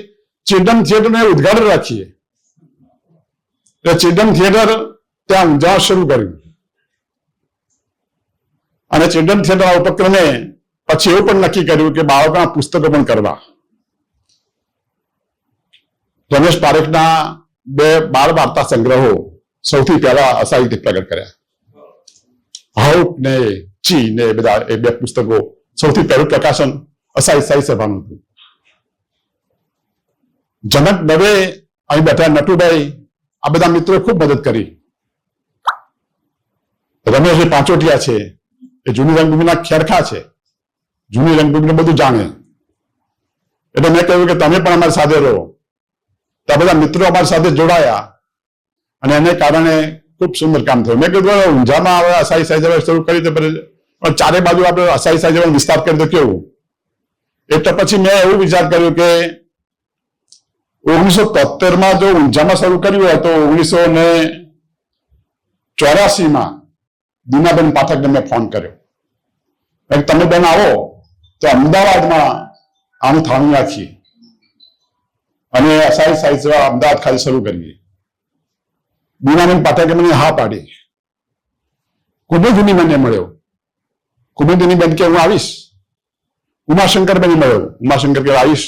ચિલ્ડ્રન થિયેટરને ઉદ્ઘાટન રાખીએ. એટલે ચિલ્ડ્રન થિયેટર ત્યાં ઊંઝા શરૂ કર્યું અને ચિલ્ડ્રન થિયેટરના ઉપક્રમે પછી એવું પણ નક્કી કર્યું કે બાળકોના પુસ્તકો પણ કરવા. રમેશ પારેખના 2 બાળ વાર્તા સંગ્રહો સૌથી પહેલા અસાહિત્ય પ્રગટ કર્યા. હાઉક ને ચી ને બધા એ 2 પુસ્તકો સૌથી પહેલું પ્રકાશન અસાહિત્ય સાહિત્ય સભાનું હતું. જનક દવે, અહીં બેઠા નટુભાઈ, આ બધા મિત્રોએ ખૂબ મદદ કરી. રમેશભાઈ પાંચોટિયા છે, એ જૂની રંગભૂમિના ખેરખા છે, જૂની રંગભૂમિને બધું જાણે. એટલે મેં કહ્યું કે તમે પણ અમારી સાથે રહો. તો આ બધા મિત્રો અમારી સાથે જોડાયા અને એને કારણે ખૂબ સુંદર કામ થયું. મેં કીધું ઊંઝામાં હવે અસાહિત્ય સાહિત્ય શરૂ કરી તો પણ ચારે બાજુ આપણે અસાહિત્ય સાહિત્ય વિસ્તાર કરી તો કેવું? એટલે પછી મેં એવું વિચાર કર્યો કે 1973 જો ઊંઝામાં શરૂ કર્યું હોય તો 1984 દીનાબેન પાઠકને મેં ફોન કર્યો. તમે બેન આવો તો અમદાવાદમાં આનું થાણું રાખીએ અને અસાહિત્ય સાહિત્ય અમદાવાદ ખાતે શરૂ કરીએ. દીનાબેન પાઠકે મને હા પાડી. કુમુદની મને મળ્યો. કુમુદની બેન કે હું આવીશ. ઉમાશંકર બેન મળ્યો. ઉમાશંકર કે આવીશ.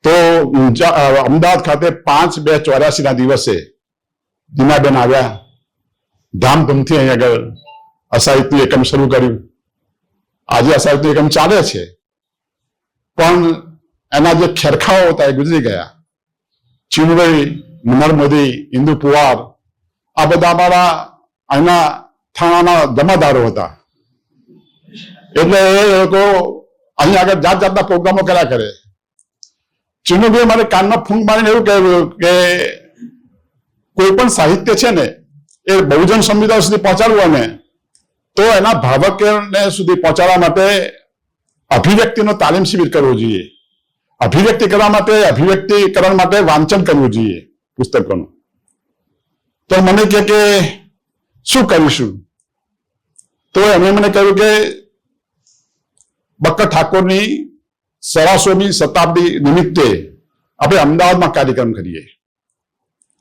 તો અમદાવાદ ખાતે 5/2/84 ના દિવસે દીનાબેન આવ્યા, ધામધૂમથી અહીં આગળ અસાહિત્ય એકમ શરૂ કર્યું. આજે અસાહિત્ય એકમ ચાલે છે, પણ એના જે ખેરખાઓ હતા એ ગુજરી ગયા. ચીનભાઈ, નર્મદી, ઇન્દુ પુવાર આ બધા અમારા અહીંના થાણાના જમાદારો હતા. એટલે એ લોકો અહીં આગળ જાત જાતના પ્રોગ્રામો કર્યા કરે. ચીનુભાઈ મારે કાનમાં ફૂંક મારીને એવું કહ્યું કે કોઈ પણ સાહિત્ય છે ને એ બહુજન સંવિધાન સુધી પહોંચાડવું ને તો એના ભાવકને સુધી પહોંચાડવા માટે અભિવ્યક્તિનો તાલીમ શિબિર કરવો જોઈએ. અભિવ્યક્તિ કરવા માટે, અભિવ્યક્તિકરણ માટે વાંચન કરવું જોઈએ પુસ્તકોનું. તો મને કે શું કરીશું? તો એમણે મને કહ્યું કે બક્કર ઠાકોરની 150મી શતાબ્દી નિમિત્તે આપણે અમદાવાદમાં કાર્યક્રમ કરીએ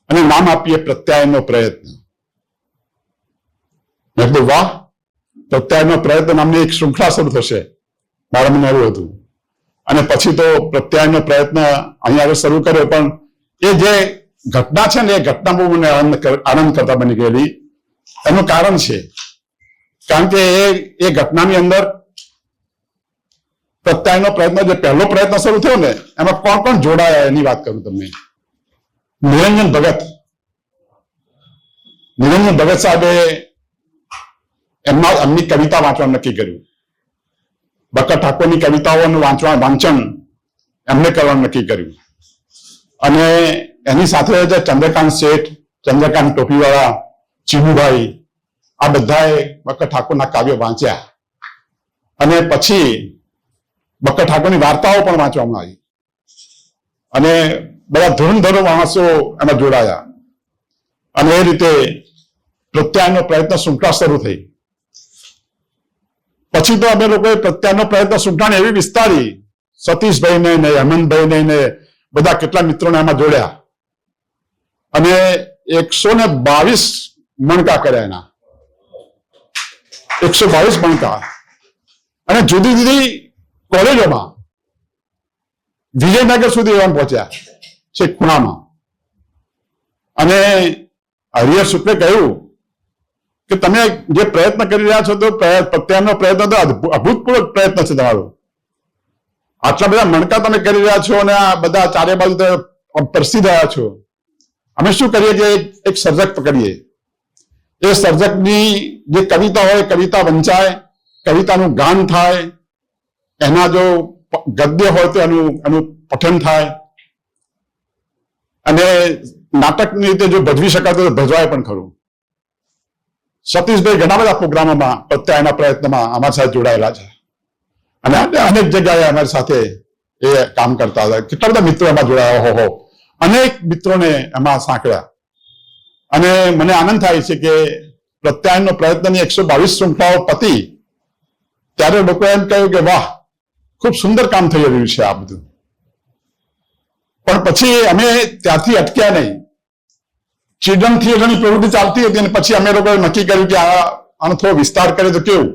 અને નામ આપીએ પ્રત્યાયનનો પ્રયત્ન. મેં કીધું વાહ, પ્રત્યાયનનો પ્રયત્ન નામની એક શૃંખલા શરૂ થશે. મારા મને એવું હતું. અને પછી તો પ્રત્યાયનનો પ્રયત્ન અહીંયા આગળ શરૂ કર્યો. પણ એ જે ઘટના છે ને એ ઘટના બહુ મને આનંદ કરતા બની ગયેલી. એનું કારણ છે કારણ કે એ ઘટનાની અંદર પ્રત્યાયનનો પ્રયત્ન જે પહેલો પ્રયત્ન શરૂ થયો ને એમાં કોણ કોણ જોડાયા એની વાત કરું તમને. નિરંજન ભગત સાહેબે એમની કવિતા વાંચવાનું નક્કી કર્યું. બક્કર ઠાકોરની કવિતાઓનું વાંચન એમને કરવાનું નક્કી કર્યું. અને એની સાથે જે ચંદ્રકાંત શેઠ, ચંદ્રકાંત ટોપીવાળા, ચીનુભાઈ આ બધાએ બક્કર ઠાકોરના કાવ્યો વાંચ્યા. અને પછી બક્કર ઠાકોરની વાર્તાઓ પણ વાંચવામાં આવી અને બધા ધુરંધરો માણસો એમાં જોડાયા. અને એ રીતે પ્રત્યાયનનો પ્રયત્ન શૃંખલા શરૂ થઈ. પછી તો અમે લોકોએ પ્રત્યાયનનો પ્રયત્ન શૃંખલાને એવી વિસ્તારી, સતીશભાઈને ને હેમંતભાઈને ને બધા કેટલા મિત્રોને એમાં જોડ્યા અને 122 મણકા કર્યા. એના 122 મણકા અને જુદી જુદી કોલેજોમાં વિજયનગર સુધી એમ પહોંચ્યા છે ખૂણામાં. અને હરિહર શુક્લે કહ્યું કે તમે જે પ્રયત્ન કરી રહ્યા છો તો પ્રત્યાયનનો પ્રયત્ન તો અભૂતપૂર્વ પ્રયત્ન છે તમારો. આટલા બધા મણકા તમે કરી રહ્યા છો અને આ બધા ચારે બાજુ પરસી રહ્યા છો. અમે શું કરીએ કે એક સર્જક પકડીએ, એ સર્જકની જે કવિતા હોય કવિતા વંચાય, કવિતાનું ગાન થાય, એના જો ગદ્ય હોય તો એનું પઠન થાય અને નાટકની રીતે જો ભજવી શકાય તો ભજવાય પણ ખરું. સતીશભાઈ ઘણા બધા પ્રોગ્રામોમાં પ્રત્યાયનના પ્રયત્નમાં અમારી સાથે જોડાયેલા છે અને અનેક જગ્યાએ અમારી સાથે એ કામ કરતા હતા. કેટલા બધા મિત્રો એમાં જોડાયા, હો અનેક મિત્રોને એમાં સાંકળ્યા. અને મને આનંદ થાય છે કે પ્રત્યાયનનો પ્રયત્નની 122 શૃંખલાઓ પતી ત્યારે લોકો એમ કહ્યું કે વાહ, ખૂબ સુંદર કામ થઈ રહ્યું છે આ બધું. પણ પછી અમે ત્યાંથી અટક્યા નહીં. ચિલ્ડ્રન થિયેટરની પ્રવૃત્તિ ચાલતી હતી અને પછી અમે લોકોએ નક્કી કર્યું કે આનો થોડો વિસ્તાર કરે તો કેવું.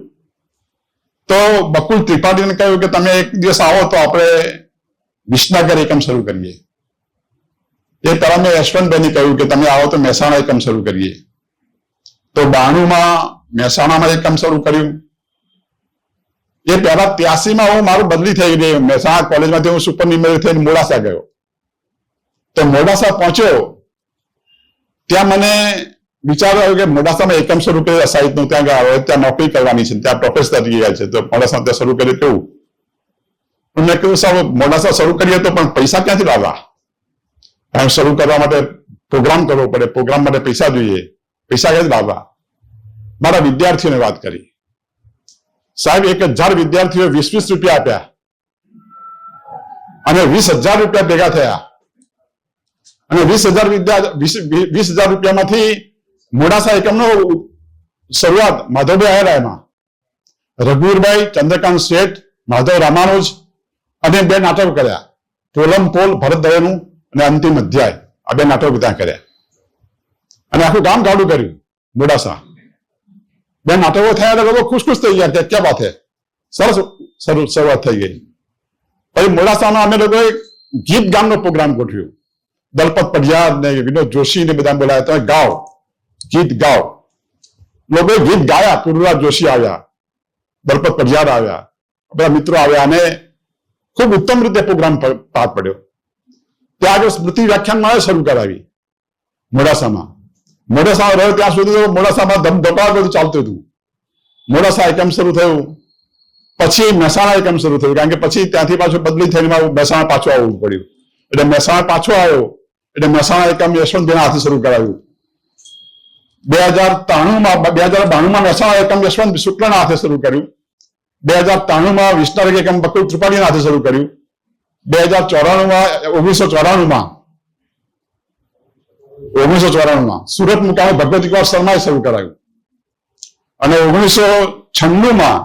તો બકુલ ત્રિપાઠીને કહ્યું કે તમે એક દિવસ આવો તો આપણે વિસનગર એકમ શરૂ કરીએ. એ પહેલા મેં યશવંતભાઈને કહ્યું કે તમે આવો તો મહેસાણા એકમ શરૂ કરીએ. તો 92માં મહેસાણામાં એકમ શરૂ કર્યું. એ પહેલા 83માં હું મારું બદલી થઈ ગઈ. મહેસાણા કોલેજમાંથી હું સુપરન્યુમરી થઈને મોડાસા ગયો. તો મોડાસા પહોંચ્યો ત્યાં મને વિચાર આવ્યો કે મોડાસામાં એકમ શરૂ કરી સાહિત્યનું, ત્યાં ગયા, ત્યાં નોકરી કરવાની છે, ત્યાં પ્રોફેસર તરીકે ગયા છે, તો મોડાસા ત્યાં શરૂ કર્યું કેવું. મેં કહ્યું સાહેબ મોડાસા શરૂ કરીએ તો પણ પૈસા ક્યાંથી લાવવા? શરૂ કરવા માટે પ્રોગ્રામ કરવો પડે, પ્રોગ્રામ માટે પૈસા જોઈએ, પૈસા ક્યાંથી લાવવા? મારા વિદ્યાર્થીઓને વાત કરી. સાહેબ 1000 વિદ્યાર્થીઓ 20-20 રૂપિયા આપ્યા અને 20000 રૂપિયા ભેગા થયા. અને 20000 રૂપિયામાંથી મોડાસા એકમનો શરૂઆત માધવભાઈ આવેલા. એમાં રઘુવીરભાઈ, ચંદ્રકાંત શેઠ, માધવ રામાનુજ અને 2 નાટકો કર્યા. પોલમ પોલ ભરત દવેનું અને અંતિમ અધ્યાય, આ 2 નાટકો ત્યાં કર્યા. અને આખું ગામ ગાડું કર્યું મોડાસા. 2 નાટકો થયા એટલે લોકો ખુશ થઈ ગયા કે ક્યાં વાત હે, સરસ શરૂઆત થઈ ગઈ. પછી મોડાસામાં અમે લોકોએ ગીત ગામનો પ્રોગ્રામ ગોઠવ્યો. દલપત પઢિયાર ને વિનોદ જોશી ને બધા બોલાયા, તમે ગાઓ, ગીત ગાઓ. લોકોએ ગીત ગાયા. પુરુષરાજ જોશી આવ્યા, દલપત પઢિયાર આવ્યા, બધા મિત્રો આવ્યા અને ખૂબ ઉત્તમ રીતે પ્રોગ્રામ પાર પડ્યો. ત્યાં આગળ સ્મૃતિ વ્યાખ્યાનમાળા શરૂ કરાવી મોડાસામાં. મોડાસામાં રહ્યો ત્યાં સુધી તો મોડાસામાં ધમધપાટ બધું ચાલતું હતું. મોડાસા એકમ શરૂ થયું, પછી મહેસાણા એકમ શરૂ થયું, કારણ કે પછી ત્યાંથી પાછું બદલી થઈને મહેસાણા પાછું આવવું પડ્યું. એટલે મહેસાણા પાછો આવ્યો એટલે મહેસાણા એકમ યશવંતભાઈના હાથે શરૂ કરાવ્યું. 2092માં મહેસાણા એકમ યશવંત શુક્લના હાથે શરૂ કર્યું. 2093માં વિસ્તારક એકમ બકુલ ત્રિપાઠીના હાથે શરૂ કર્યું. 1994માં સુરત મુકામે ભગવતી કુમાર શર્માએ શરૂ કરાયું. અને 1996માં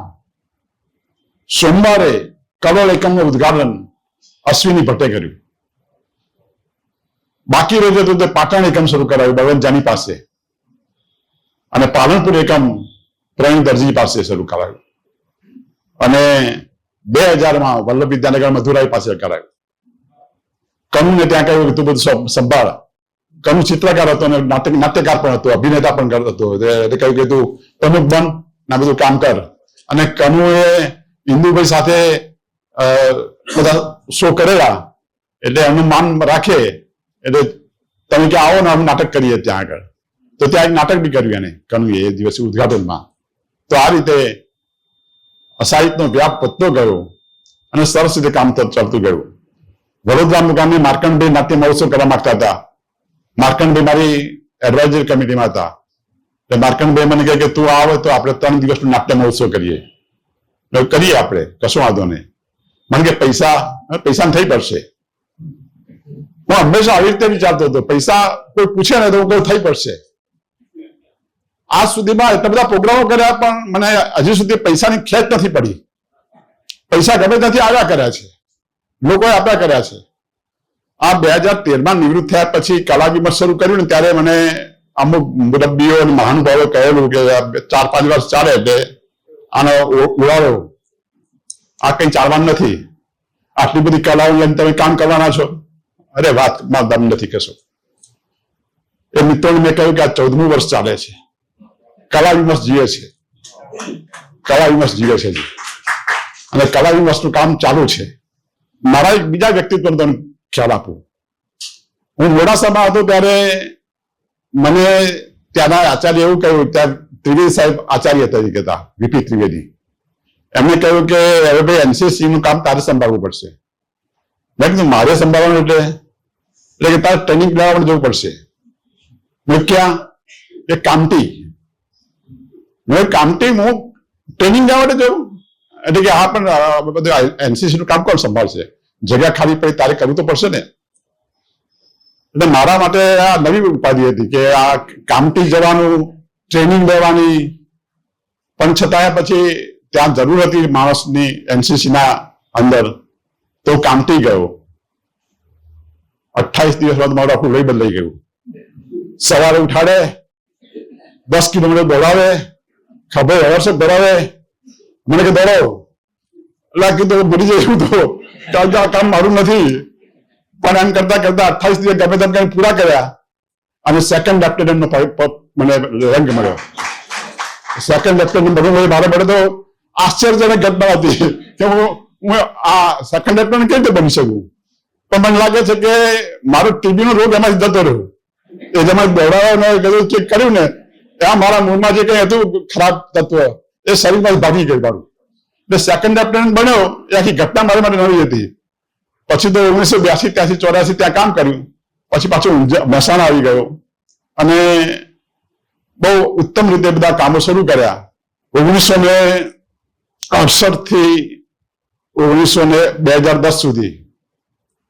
સોમવારે કલોલ એકમનું ઉદઘાટન અશ્વિની ભટ્ટે કર્યું. બાકી રહ્યું હતું તે પાટણ એકમ શરૂ કરાયું બળવંત પાસે, અને પાલનપુર એકમ પ્રવીણ દરજી પાસે શરૂ કરાયું. અને 2000માં વલ્લભ વિદ્યાનગર મધુરાઈ પાસે કરાયું. કનુને ત્યાં કહ્યું કે તું બધું સંભાળ. કનુ ચિત્રકાર હતો અને નાટ્યકાર પણ હતો, અભિનેતા પણ હતો. એટલે કહ્યું કે તું પ્રમુખ બન ના બધું કામ કર. અને કનુએ ઇન્દુભાઈ સાથે બધા શો કરેલા, એટલે એમનું માન રાખે એટલે તમે કે આવો ને અમે નાટક કરીએ ત્યાં આગળ. તો ત્યાં એક નાટક બી કર્યું એને કનુએ એ દિવસે ઉદઘાટનમાં. તો આ રીતે સાહિત્યનો વ્યાપ વધતો ગયો અને સરસ રીતે કામ ચાલતું ગયું. વડોદરા મુકામે માર્કંડભાઈ નાટ્ય મહોત્સવ કરવા માંગતા હતા. માર્કંડભાઈ મારી એડવાઇઝરી કમિટીમાં હતા. એટલે માર્કંડભાઈ મને કહે કે તું આવે તો આપણે 3 દિવસનો નાટ્ય મહોત્સવ કરીએ. કરીએ આપણે, કશો વાંધો નહીં. મને કે પૈસા થઈ પડશે. હું હંમેશા આવી રીતે વિચારતો હતો, પૈસા કોઈ પૂછે ને તો હું કહું થઈ પડશે. આજ સુધીમાં એટલા બધા પ્રોગ્રામો કર્યા પણ મને હજી સુધી પૈસાની ખેંચ નથી પડી. પૈસા ગમે ત્યાંથી આવ્યા કર્યા છે, લોકોએ આપ્યા કર્યા છે. આ 2013માં નિવૃત્ત થયા પછી કલા વિમર્શ શરૂ કર્યું ને ત્યારે મને અમુક મુરબ્બીઓ અને મહાનુભાવો કહેલું કે 4-5 વર્ષ ચાલે એટલે આનો ઉડાડો, આ કઈ ચાલવાનું નથી. આટલી બધી કલાઓ લઈને તમે કામ કરવાના છો. અરે વાતમાં દમ નથી કશો. એ મિત્રોને મેં કહ્યું કે આ 14મું વર્ષ ચાલે છે, કલા વિમર્શ જીવે છે, કલા વિમર્શ જીવે છે અને કલા વિમર્શનું કામ ચાલુ છે. મારા એક બીજા વ્યક્તિત્વનો તમને ખ્યાલ આપું. હું મોડાસામાં હતો ત્યારે મને ત્યાંના આચાર્ય એવું કહ્યું, ત્યાં ત્રિવેદી સાહેબ આચાર્ય તરીકે હતા, વીપી ત્રિવેદી. એમને કહ્યું કે હવે ભાઈ એનસીસી નું કામ તારે સંભાળવું પડશે. મેં કીધું મારે સંભાળવાનું એટલે કે તારે ટ્રેનિંગ લેવા જવું પડશે. મેં ક્યાં? એ કામટી. મેં કામટી હું ટ્રેનિંગ લેવા માટે જવું? એટલે કે હા પણ બધું એનસીસી નું કામ કોણ સંભાળશે? જગ્યા ખાલી પડી તારે કરવું તો પડશે ને. એટલે મારા માટે આ નવી ઉપાધિ હતી કે આ કામટી જવાનું, ટ્રેનિંગ લેવાની. પણ છતાં પછી ત્યાં જરૂર હતી માણસની એનસીસી ના અંદર, તો કામટી ગયો. 28 દિવસ બાદ મારું આખું લઈ બદલાઈ ગયું. સવારે ઉઠાડે, 10 કિલોમીટર દોડાવે, ખભે વર્ષ દોડાવે, મને કે દોડો. એટલે કીધું ભૂલી જઈશું તો કારણ આ કામ મારું નથી. પણ એમ કરતા કરતા 28 દિવસ ગમે તેમ કઈ પૂરા કર્યા અને સેકન્ડ લેફ્ટનન્ટ મને રંગ મળ્યો. સેકન્ડ લેફ્ટનન્ટ બધું મારે મળે તો આશ્ચર્યજનક ઘટના હતી કે હું આ સેકન્ડ લેફ્ટનન્ટ કેવી રીતે બની શકું. પણ મને લાગે છે કે મારો ટીબી નો રોગ એમાંથી જતો રહ્યો. એ જેમાં દોડાવ્યો ને બધું ચેક કર્યું ને ત્યાં મારા મૂળમાં જે કઈ હતું ખરાબ તત્વ એ શરીરમાં ભાગી ગયું મારું. એટલે સેકન્ડ લેફ્ટનન્ટ બન્યો એ આખી ઘટના મારા માટે નવી હતી. પછી તો 1982, 83, 84 ત્યાં કામ કર્યું. પછી પાછું મહેસાણા આવી ગયો અને બહુ ઉત્તમ રીતે બધા કામો શરૂ કર્યા. 1968 થી 2010 સુધી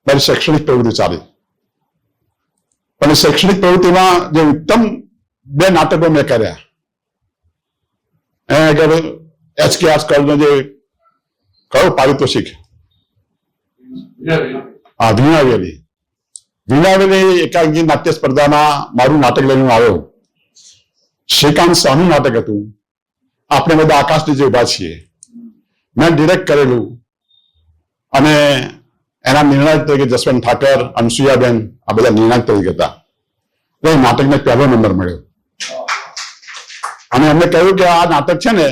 મારી શૈક્ષણિક પ્રવૃત્તિ ચાલી. અને શૈક્ષણિક પ્રવૃત્તિમાં જે ઉત્તમ 2 નાટકો મેં કર્યા. આગળ HK આર્ટ્સ કોલેજનો જે કયો પારિતોષિક વીણાવેલી એકાંકી નાટ્ય સ્પર્ધામાં મારું નાટક લઈને આવ્યો. શ્રીકાંત શાહનું નાટક હતું, આપણે બધા આકાશ નીચે ઉભા છીએ. મેં ડિરેક્ટ કરેલું અને એના નિર્ણાયક તરીકે જસવંત ઠાકર, અનસુયાબેન આ બધા નિર્ણાયક તરીકે હતા. એ નાટકને પહેલો નંબર મળ્યો અને અમને કહ્યું કે આ નાટક છે ને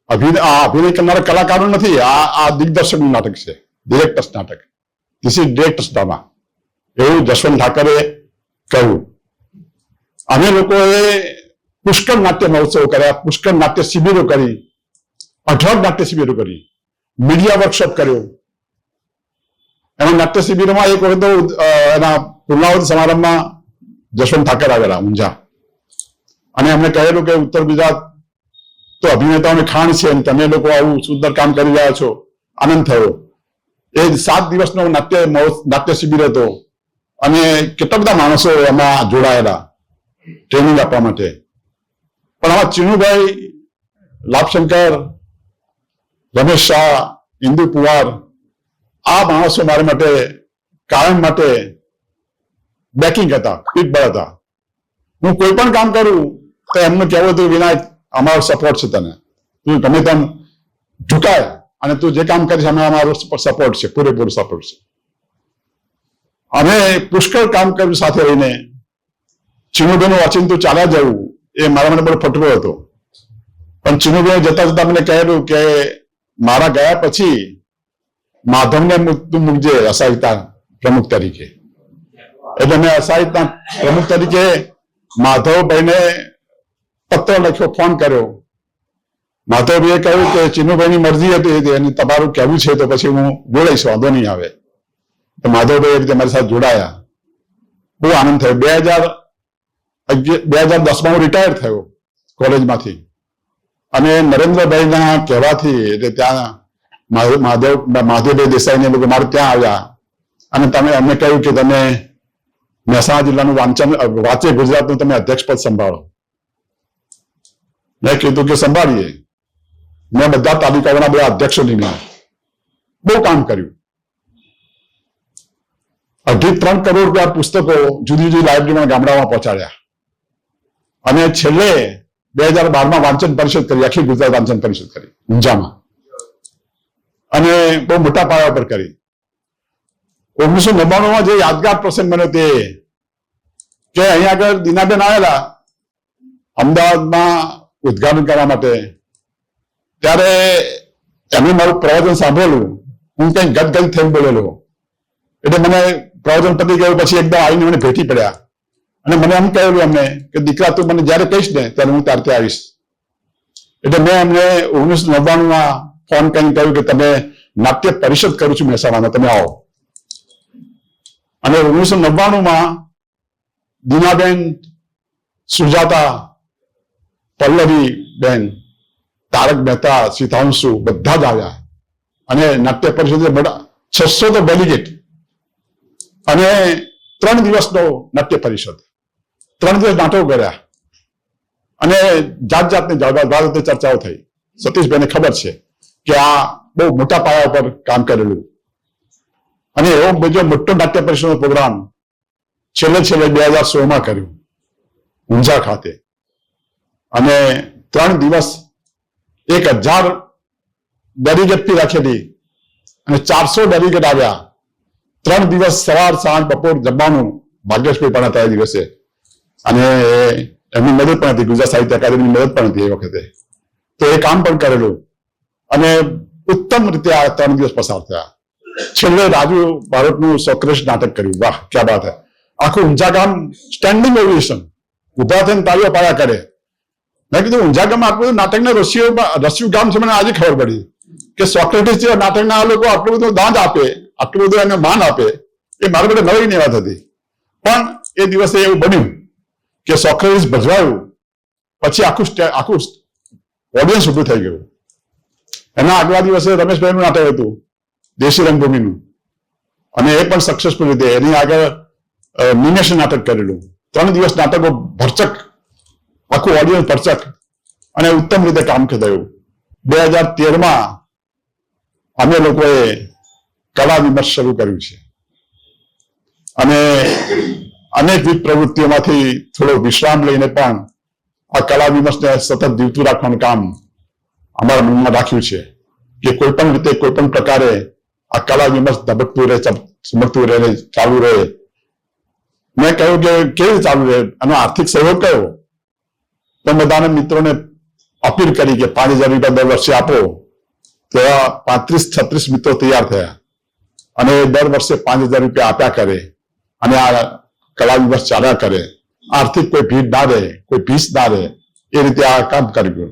અભિનય કરનારા કલાકારો નથી, આ દિગ્દર્શકનું નાટક છે, ડિરેક્ટર્સ નાટક, ધીસ ઇઝ ડિરેક્ટર્સ ડ્રામા, એવું જસવંત ઠાકરે કહ્યું. અમે લોકોએ પુષ્કળ નાટ્ય મહોત્સવ કર્યા, પુષ્કળ નાટ્ય શિબિરો કરી, 18 નાટ્ય શિબિરો કરી, મીડિયા વર્કશોપ કર્યો. એમાં નાટ્ય શિબિરોમાં એક વખત એના પૂર્ણાવત સમારંભમાં જસવંત ઠાકર આવેલા ઊંઝા, અને એમને કહેલું કે ઉત્તર ગુજરાત તો અભિનેતાઓની ખાણ છે અને તમે લોકો આવું સુંદર કામ કરી રહ્યા છો. આનંદ થયો. એ 7 દિવસનો નાટ્ય શિબિર હતો અને કેટલા બધા માણસો એમાં જોડાયેલા ટ્રેનિંગ આપવા માટે. પણ આમાં ચીનુભાઈ, લાભશંકર, રમેશ શાહ, ઇન્દુ પુવાર, આ માણસો મારા માટે કાયમ માટે બેકિંગ હતા, પીઠબળ હતા. હું કોઈ પણ કામ કરું તો એમનું કહેવું હતું, વિનાયક અમારો સપોર્ટ છે, તને તું ગમે તેમ ઝુકાય અને તું જે કામ કરીશ અમે અમારો સપોર્ટ છે, પૂરેપૂરો સપોર્ટ છે. અમે પુષ્કળ કામ કર્યું સાથે રહીને. ચીનુભાઈનું ઓચિંતું ચાલ્યા જવું એ મારા માટે બહુ ફટકો હતો, પણ ચીનુભાઈ જતા જતા મને કહેલું કે મારા ગયા પછી માધવને તું મૂકજે અસાહિતા પ્રમુખ તરીકે. એટલે મેં અસાહિતના પ્રમુખ તરીકે માધવભાઈને પત્ર લખ્યો, ફોન કર્યો. માધવભાઈએ કહ્યું કે ચીનુભાઈની મરજી હતી અને તમારું કહેવું છે તો પછી હું બોલાઈશ, વાંધો નહીં આવે. તો માધવભાઈ એ રીતે મારી સાથે જોડાયા. બહુ આનંદ થયો. 2010માં હું રિટાયર થયો કોલેજમાંથી અને નરેન્દ્રભાઈના કહેવાથી એટલે ત્યાં મહાદેવભાઈ દેસાઈને લોકો મારે ત્યાં આવ્યા અને તમે અમને કહ્યું કે તમે મહેસાણા જિલ્લાનું વાંચે ગુજરાતનું તમે અધ્યક્ષપદ સંભાળો. મેં કીધું કે સંભાળીએ. મેં બધા તાલુકાઓના બધા અધ્યક્ષો લીધા. બહુ કામ કર્યું. 2.5-3 કરોડ રૂપિયા પુસ્તકો જુદી જુદી લાઇબ્રેરીમાં ગામડામાં પહોંચાડ્યા અને છેલ્લે 2012માં વાંચન પરિષદ કરી, આખી ગુજરાત વાંચન પરિષદ કરી ઊંઝામાં અને બહુ મોટા પાયા પર કરી. 1999માં જે યાદગાર પ્રસંગ બન્યો તે કે અહીંયા આગળ દીનાબેન આવેલા અમદાવાદમાં ઉદ્ઘાટન કરવા માટે. ત્યારે એમણે મારું પ્રવચન સાંભળેલું. હું કઈ ગદગદ થઈને બોલેલો. એટલે મને પ્રવચન પતી ગયું પછી એકદમ આવીને મને ભેટી પડ્યા અને મને એમ કહેલું એમને કે દીકરા તું મને જયારે કહીશ ને ત્યારે હું તારથી આવીશ. એટલે મેં એમને 1999માં ફોન કરીને કહ્યું કે તમે નાટ્ય પરિષદ કરું છું મહેસાણામાં, તમે આવો. અને 1999માં દીનાબેન, સુજાતા, પલ્લવી બેન, તારક મહેતા, સીતાંશુ બધા જ આવ્યા અને નાટ્ય પરિષદ 600 તો ડેલિગેટ અને 3 દિવસનો નાટ્ય પરિષદ, 3 દિવસ નાટકો કર્યા અને જાત જાતની ચર્ચાઓ થઈ. સતીશભાઈને ખબર છે કે આ બહુ મોટા પાયા પર કામ કરેલું અને એવો બીજો મોટો નાટ્ય પરિષદનો પ્રોગ્રામ છેલ્લે 2016માં કર્યું ઊંઝા ખાતે અને 3 દિવસ 1000 ડેલિગેટ ફી રાખેલી અને 400 ડેલિગેટ આવ્યા. 3 દિવસ સવાર સાંજ બપોર જમવાનું ભાગ્યેશભાઈ પણ હતા એ દિવસે અને એમની મદદ પણ હતી, ગુજરાત સાહિત્ય અકાદમીની મદદ પણ હતી એ વખતે. તો એ કામ પણ કરેલું અને ઉત્તમ રીતે આ 3 દિવસ પસાર થયા. છેલ્લે રાજુ ભારતનું સોક્રેટિસ નાટક કર્યું. વાહ, ક્યાં બાત હે. આખું ઊંઝા ગામ સ્ટેન્ડિંગ ઓવેશન, ઉભા થઈને તાળીઓ પાડ્યા કરે. મેં કીધું ઊંઝા ગામ આટલું બધું નાટકના રસિયું ગામ છે. મને આજે ખબર પડી કે સોક્રેટિસ જેવા નાટકના આ લોકો આટલું બધું દાંત આપે, આટલું બધું એને માન આપે, એ મારા માટે નવીની વાત હતી. પણ એ દિવસે એવું બન્યું કે સોક્રેટિસ ભજવાયું પછી આખું ઓડિયન્સ ઉભું થઈ ગયું. એના આગલા દિવસે રમેશભાઈનું નાટક હતું દેશી રંગભૂમિનું અને એ પણ સક્સેસફુલ રીતે એની આગળ મિનેશન નાટક કરેલું. 3 દિવસ નાટકો ભરચક, આખું ઓડિયન્સ ભરચક અને ઉત્તમ રીતે કામ થયું. 2013માં અમે લોકોએ કલા વિમર્શ શરૂ કર્યું છે અને અનેકવિધ પ્રવૃત્તિઓમાંથી થોડો વિશ્રામ લઈને પણ આ કલા વિમર્શને સતત જીવતું રાખવાનું કામ અમારા મનમાં રાખ્યું છે કે કોઈ પણ રીતે કોઈ પણ પ્રકારે આ કલા વિમર્શ ધબકતું રહે, ચમકતું રહે, ચાલુ રહે. મેં કહ્યું કે કેવી રીતે ચાલુ રહે, આનો આર્થિક સહયોગ કયો? તો બધાને મિત્રોને અપીલ કરી કે 5,000 રૂપિયા દર વર્ષે આપો. તેવા 35-36 મિત્રો તૈયાર થયા અને દર વર્ષે 5,000 રૂપિયા આપ્યા કરે અને આ કલા વિમર્શ ચાલ્યા કરે. આર્થિક કોઈ ભીડ ના રહે, કોઈ ભીસ ના રહે, એ રીતે આ કામ કર્યું.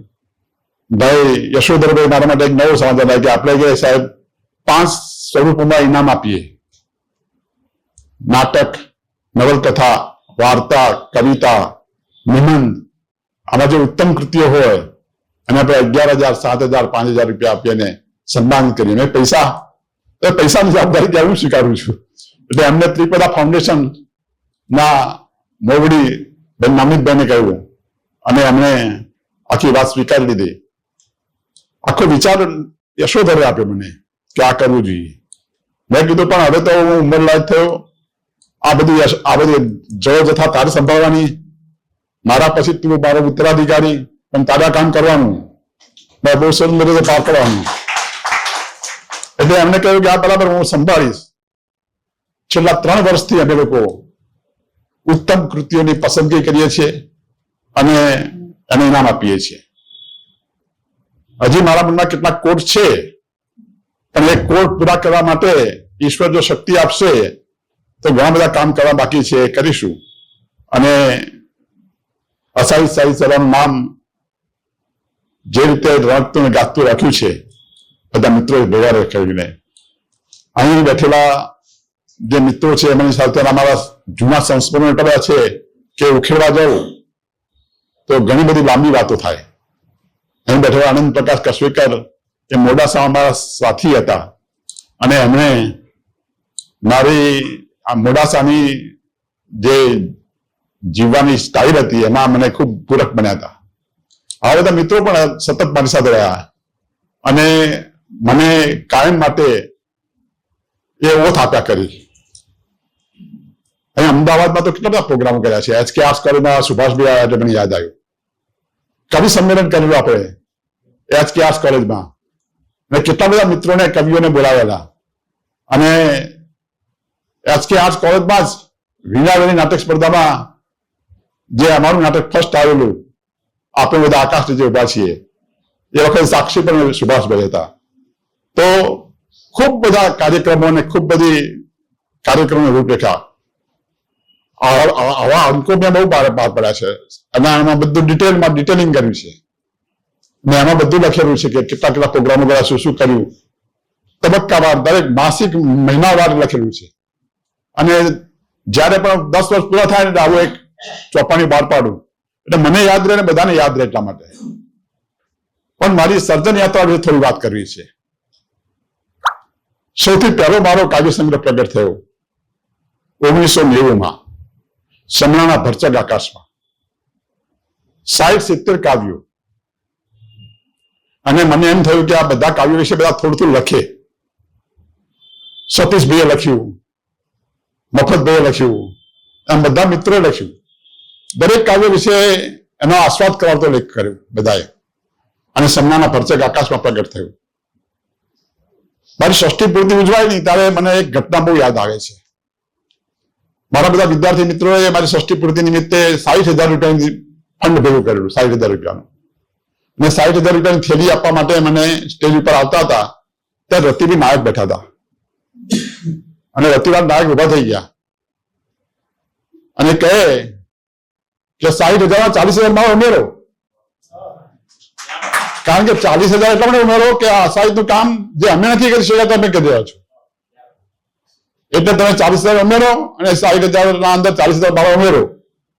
ભાઈ યશોધરભાઈ મારા માટે એક નવો સમાચાર આવ્યો કે આપણે કે સાહેબ 5 સ્વરૂપોમાં ઇનામ આપીએ. નાટક, નવલકથા, વાર્તા, કવિતા, નિબંધ, આમાં જે ઉત્તમ કૃતિઓ હોય અને આપણે 11,000, 7,000, 5,000 રૂપિયા આપીને સન્માન કરીએ. મેં પૈસાની જવાબદારી ત્યાં હું સ્વીકારું છું. એટલે એમને ત્રિપદા ફાઉન્ડેશન ના મોવડી બેન નામિતભાઈને કહ્યું અને એમણે આખી વાત સ્વીકારી લીધી. આખો વિચાર યશોધરે આપ્યો મને કે આ કરવું જોઈએ. મેં કીધું પણ હવે તો હું ઉંમરલાયક થયો, આ બધી જયો જથા તારે સંભાળવાની, મારા પછી તું મારો ઉત્તરાધિકારી, પણ તારા કામ કરવાનું, બહુ સુંદર રીતે પાર કરવાનું. એટલે એમને કહ્યું કે આ બરાબર હું સંભાળીશ. છેલ્લા 3 વર્ષથી અમે લોકો ઉત્તમ કૃતિઓની પસંદગી કરીએ છીએ અને એને ઇનામ આપીએ છીએ. હજી મારા મનમાં કેટલાક કોડ છે, પણ એ કોડ પૂરા કરવા માટે ઈશ્વર જો શક્તિ આપશે તો ઘણા બધા કામ કરવા બાકી છે, એ કરીશું. અને અસાહિત સાહિત્યનું નામ જે રીતે રણતું અને ગાતું રાખ્યું છે બધા મિત્રોએ ભેગા રખાવીને, અહીં બેઠેલા જે મિત્રો છે એમની સાથે અમારા જૂના સંસ્મરણો એટલા બધા છે કે ઉખેડવા જાઉં તો ઘણી બધી લાંબી વાતો થાય. અહીં બેઠેલા આનંદ પ્રકાશ કસવેકર એ મોડાસામાં અમારા સાથી હતા અને એમણે મારી આ મોડાસાની જે જીવવાની સ્ટાઇલ હતી એમાં મને ખૂબ પૂરક બન્યા હતા. આવા બધા મિત્રો પણ સતત મારી સાથે રહ્યા અને મને કાયમ માટે એ ઓથ આપ્યા કરી. અહીં અમદાવાદમાં તો કેટલા બધા પ્રોગ્રામો કર્યા છે. HK આર્ટ્સ કોલેજમાં સુભાષભાઈ આવ્યા એટલે મને યાદ આવ્યું. કવિ સંમેલન કર્યું આપણે HK આર્ટ્સ કોલેજમાં, મેં કેટલા બધા મિત્રોને કવિઓને બોલાવેલા અને HK આર્ટ્સ કોલેજમાં જ વીણાવેલી નાટક સ્પર્ધામાં જે અમારું નાટક ફર્સ્ટ આવેલું, આપણે બધા આકાશ નીચે ઉભા છીએ, એ વખતે સાક્ષી પણ સુભાષભાઈ હતા. તો ખૂબ બધા કાર્યક્રમો અને ખૂબ બધી કાર્યક્રમોની રૂપરેખા આવા અંકો મેં બહુ બહાર પડ્યા છે અને એમાં બધું ડિટેલિંગ કર્યું છે અને એમાં બધું લખેલું છે કે કેટલા પ્રોગ્રામો કર્યા, શું કર્યું, તબક્કાવાર દરેક માસિક મહિનાવાર લખેલું છે. અને જયારે પણ 10 વર્ષ પૂરા થાય ને આવું એક ચોપાની બહાર પાડું એટલે મને યાદ રહે ને બધાને યાદ રહે એટલા માટે. પણ મારી સર્જન યાત્રા વિશે થોડી વાત કરવી છે. સૌથી પહેલો મારો કાવ્ય સંગ્રહ પ્રગટ થયો 1990 સમણાના ભરચક આકાશમાં, 60-70 કાવ્યો. અને મને એમ થયું કે આ બધા કાવ્યો વિશે બધા થોડું લખે. સતીશભાઈએ લખ્યું, મફતભાઈએ લખ્યું, એમ બધા મિત્રોએ લખ્યું. દરેક કાવ્ય વિશે એનો આસ્વાદ કરાવતો લેખ કર્યો બધાએ અને સમણાના ભરચક આકાશમાં પ્રગટ થયું. મારી ષષ્ઠી પૂર્તિ ઉજવાય નહીં ત્યારે મને એક ઘટના બહુ યાદ આવે છે. મારા બધા વિદ્યાર્થી મિત્રોએ મારી ષષ્ઠી પૂર્તિ નિમિત્તે 60,000 રૂપિયાની ફંડ ભેગું કરેલું, 60,000 રૂપિયાનું. અને 60,000 રૂપિયાની થેલી આપવા માટે મને સ્ટેજ ઉપર આવતા હતા ત્યારે રતિબી નાયક બેઠા હતા અને રતિલાલ નાયક ઉભા થઈ ગયા અને કહે કે 60,000 40,000 માં ઉમેરો. કારણ કે 40,000 એટલા માટે ઉમેરો કે આ સાહિત્યનું કામ જે અમે નથી કરી શક્યા તમે કરી રહ્યા છો, એટલે તમે 40,000 ઉમેરો અને 60,000 ના અંદર 40,000 બાળો ઉમેરો,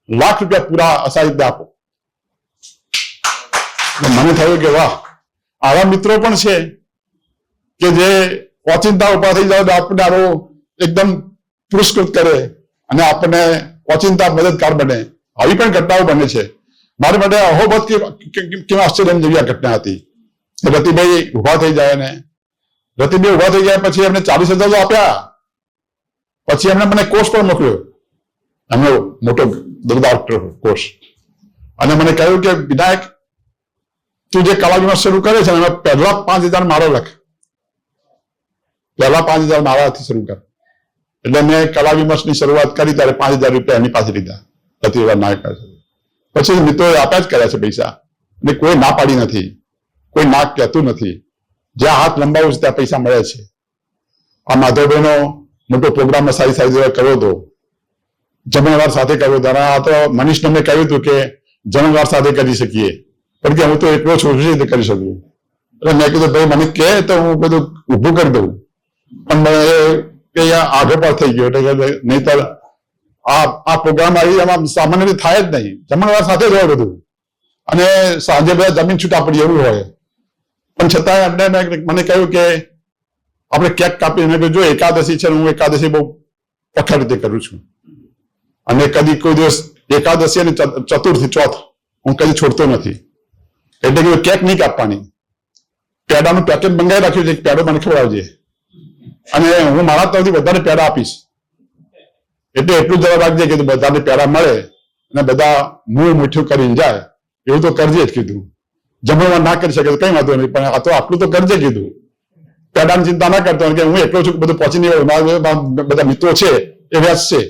લાખ રૂપિયા પૂરા અસાહિત્ય આપો. મને થયું કે વાહ, આવા મિત્રો પણ છે કે જે ઓચિંતા ઉભા થઈ જાય આપણને આવો એકદમ પુરસ્કૃત કરે અને આપણને ઓચિંતા મદદગાર બને. આવી પણ ઘટનાઓ બને છે. મારા માટે અહોબત કેવા આશ્ચર્ય જેવી આ ઘટના હતી. રતિભાઈ ઉભા થઈ જાય ને રતિભાઈ ઉભા થઈ ગયા પછી એમને 40,000 આપ્યા. પછી એમને મને કોર્સ પણ મોકલ્યો, એમનો મોટો દરદાર કોર્સ, અને મને કહ્યું કે વિનાયક તું જે કલા વિમર્શ શરૂ કરે છે એમાં પહેલા 5,000 મારો લખ. પહેલા 5,000 મારાથી શરૂ કર. એટલે મેં કલા વિમર્શની શરૂઆત કરી ત્યારે 5,000 રૂપિયા એની પાસે લીધા પ્રતિવાર નાયક. પછી મિત્રોએ આપ્યા જ કર્યા છે પૈસા, અને કોઈ ના પાડી નથી, કોઈ ના કહેતું નથી. જ્યાં હાથ લંબાવું છે ત્યાં પૈસા મળે છે. આ માધવભાઈનો મોટો પ્રોગ્રામ સારી સારી કર્યો હતો, જમણવાર સાથે કર્યો હતો. આ તો મનીષ તમને કહ્યું હતું કે જમણવાર સાથે કરી શકીએ, પણ કે હું તો એટલો છું રીતે કરી શકું. એટલે મેં કીધું ભાઈ મને કહે તો હું બધું ઊભું કરી દઉં, પણ મને આગળ પર થઈ ગયો. એટલે નહીતર આ પ્રોગ્રામ આવી એમાં સામાન્ય રીતે થાય જ નહીં. જમણવાર સાથે જ હોય બધું, અને સાંજે બધા જમીન છૂટા પડી એવું હોય. પણ છતાં એમને મને કહ્યું કે આપણે કેક કાપી. મેં કહ્યું જો એકાદશી છે, હું એકાદશી બહુ પ્રખર રીતે કરું છું, અને કદી કોઈ દિવસ એકાદશી અને ચતુર્થી ચોથ હું કદી છોડતો નથી. એટલે કે કેક નહીં કાપવાની. પેડાનું પેકેટ મંગાવી રાખ્યું છે, પેડો મને ખવડાવજે, અને હું મારા તરફથી બધાને પેડા આપીશ. એટલે એટલું જરા રાખજે કે બધાને પેડા મળે અને બધા મું મીઠું કરીને જાય, એવું તો કરજે જ કીધું. જમણવાર ના કરી શકે તો કઈ વાંધો નહીં, પણ આ તો આટલું તો કરજે કીધું. પેડાની ચિંતા ના કરતો, કે હું એકલો છું, બધું પહોંચી નહીં વળું, બધા મિત્રો છે એ વ્યસ્ત છે.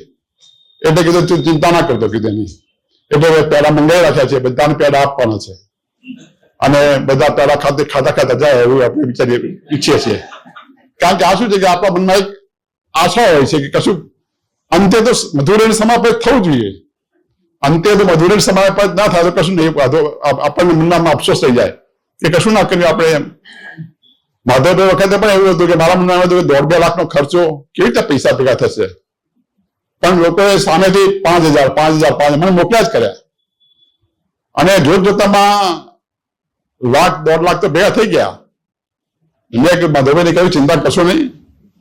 એટલે કીધું તું ચિંતા ના કરતો કીધું એની. એટલે પેડા મંગાવી રાખ્યા છે, બધાને પેડા આપવાના છે, અને બધા પેડા ખાતા ખાતા જાય એવું આપણે વિચારીએ ઈચ્છીએ છીએ. કારણ કે આ શું છે કે આપણા મનમાં એક આશા હોય છે કે કશું અંતે તો મધુરેણ સમાપિત થવું જોઈએ. અંતે તો મધુરેણ સમાપિત ના થાય તો કશું નહીં, આપણને મનમાં અફસોસ થઈ જાય કે કશું ના કર્યું આપણે. માધવભાઈ વખતે પણ એવું હતું કે મારા મનમાં 1.5-2 લાખનો ખર્ચો કેવી રીતે પૈસા ભેગા થશે, પણ લોકોએ સામેથી 5,000 મને મોકલ્યા જ કર્યા, અને જોત જોતામાં 1.5 લાખ તો ભેગા થઈ ગયા. એટલે માધવભાઈને કહ્યું ચિંતા કરશો નહીં,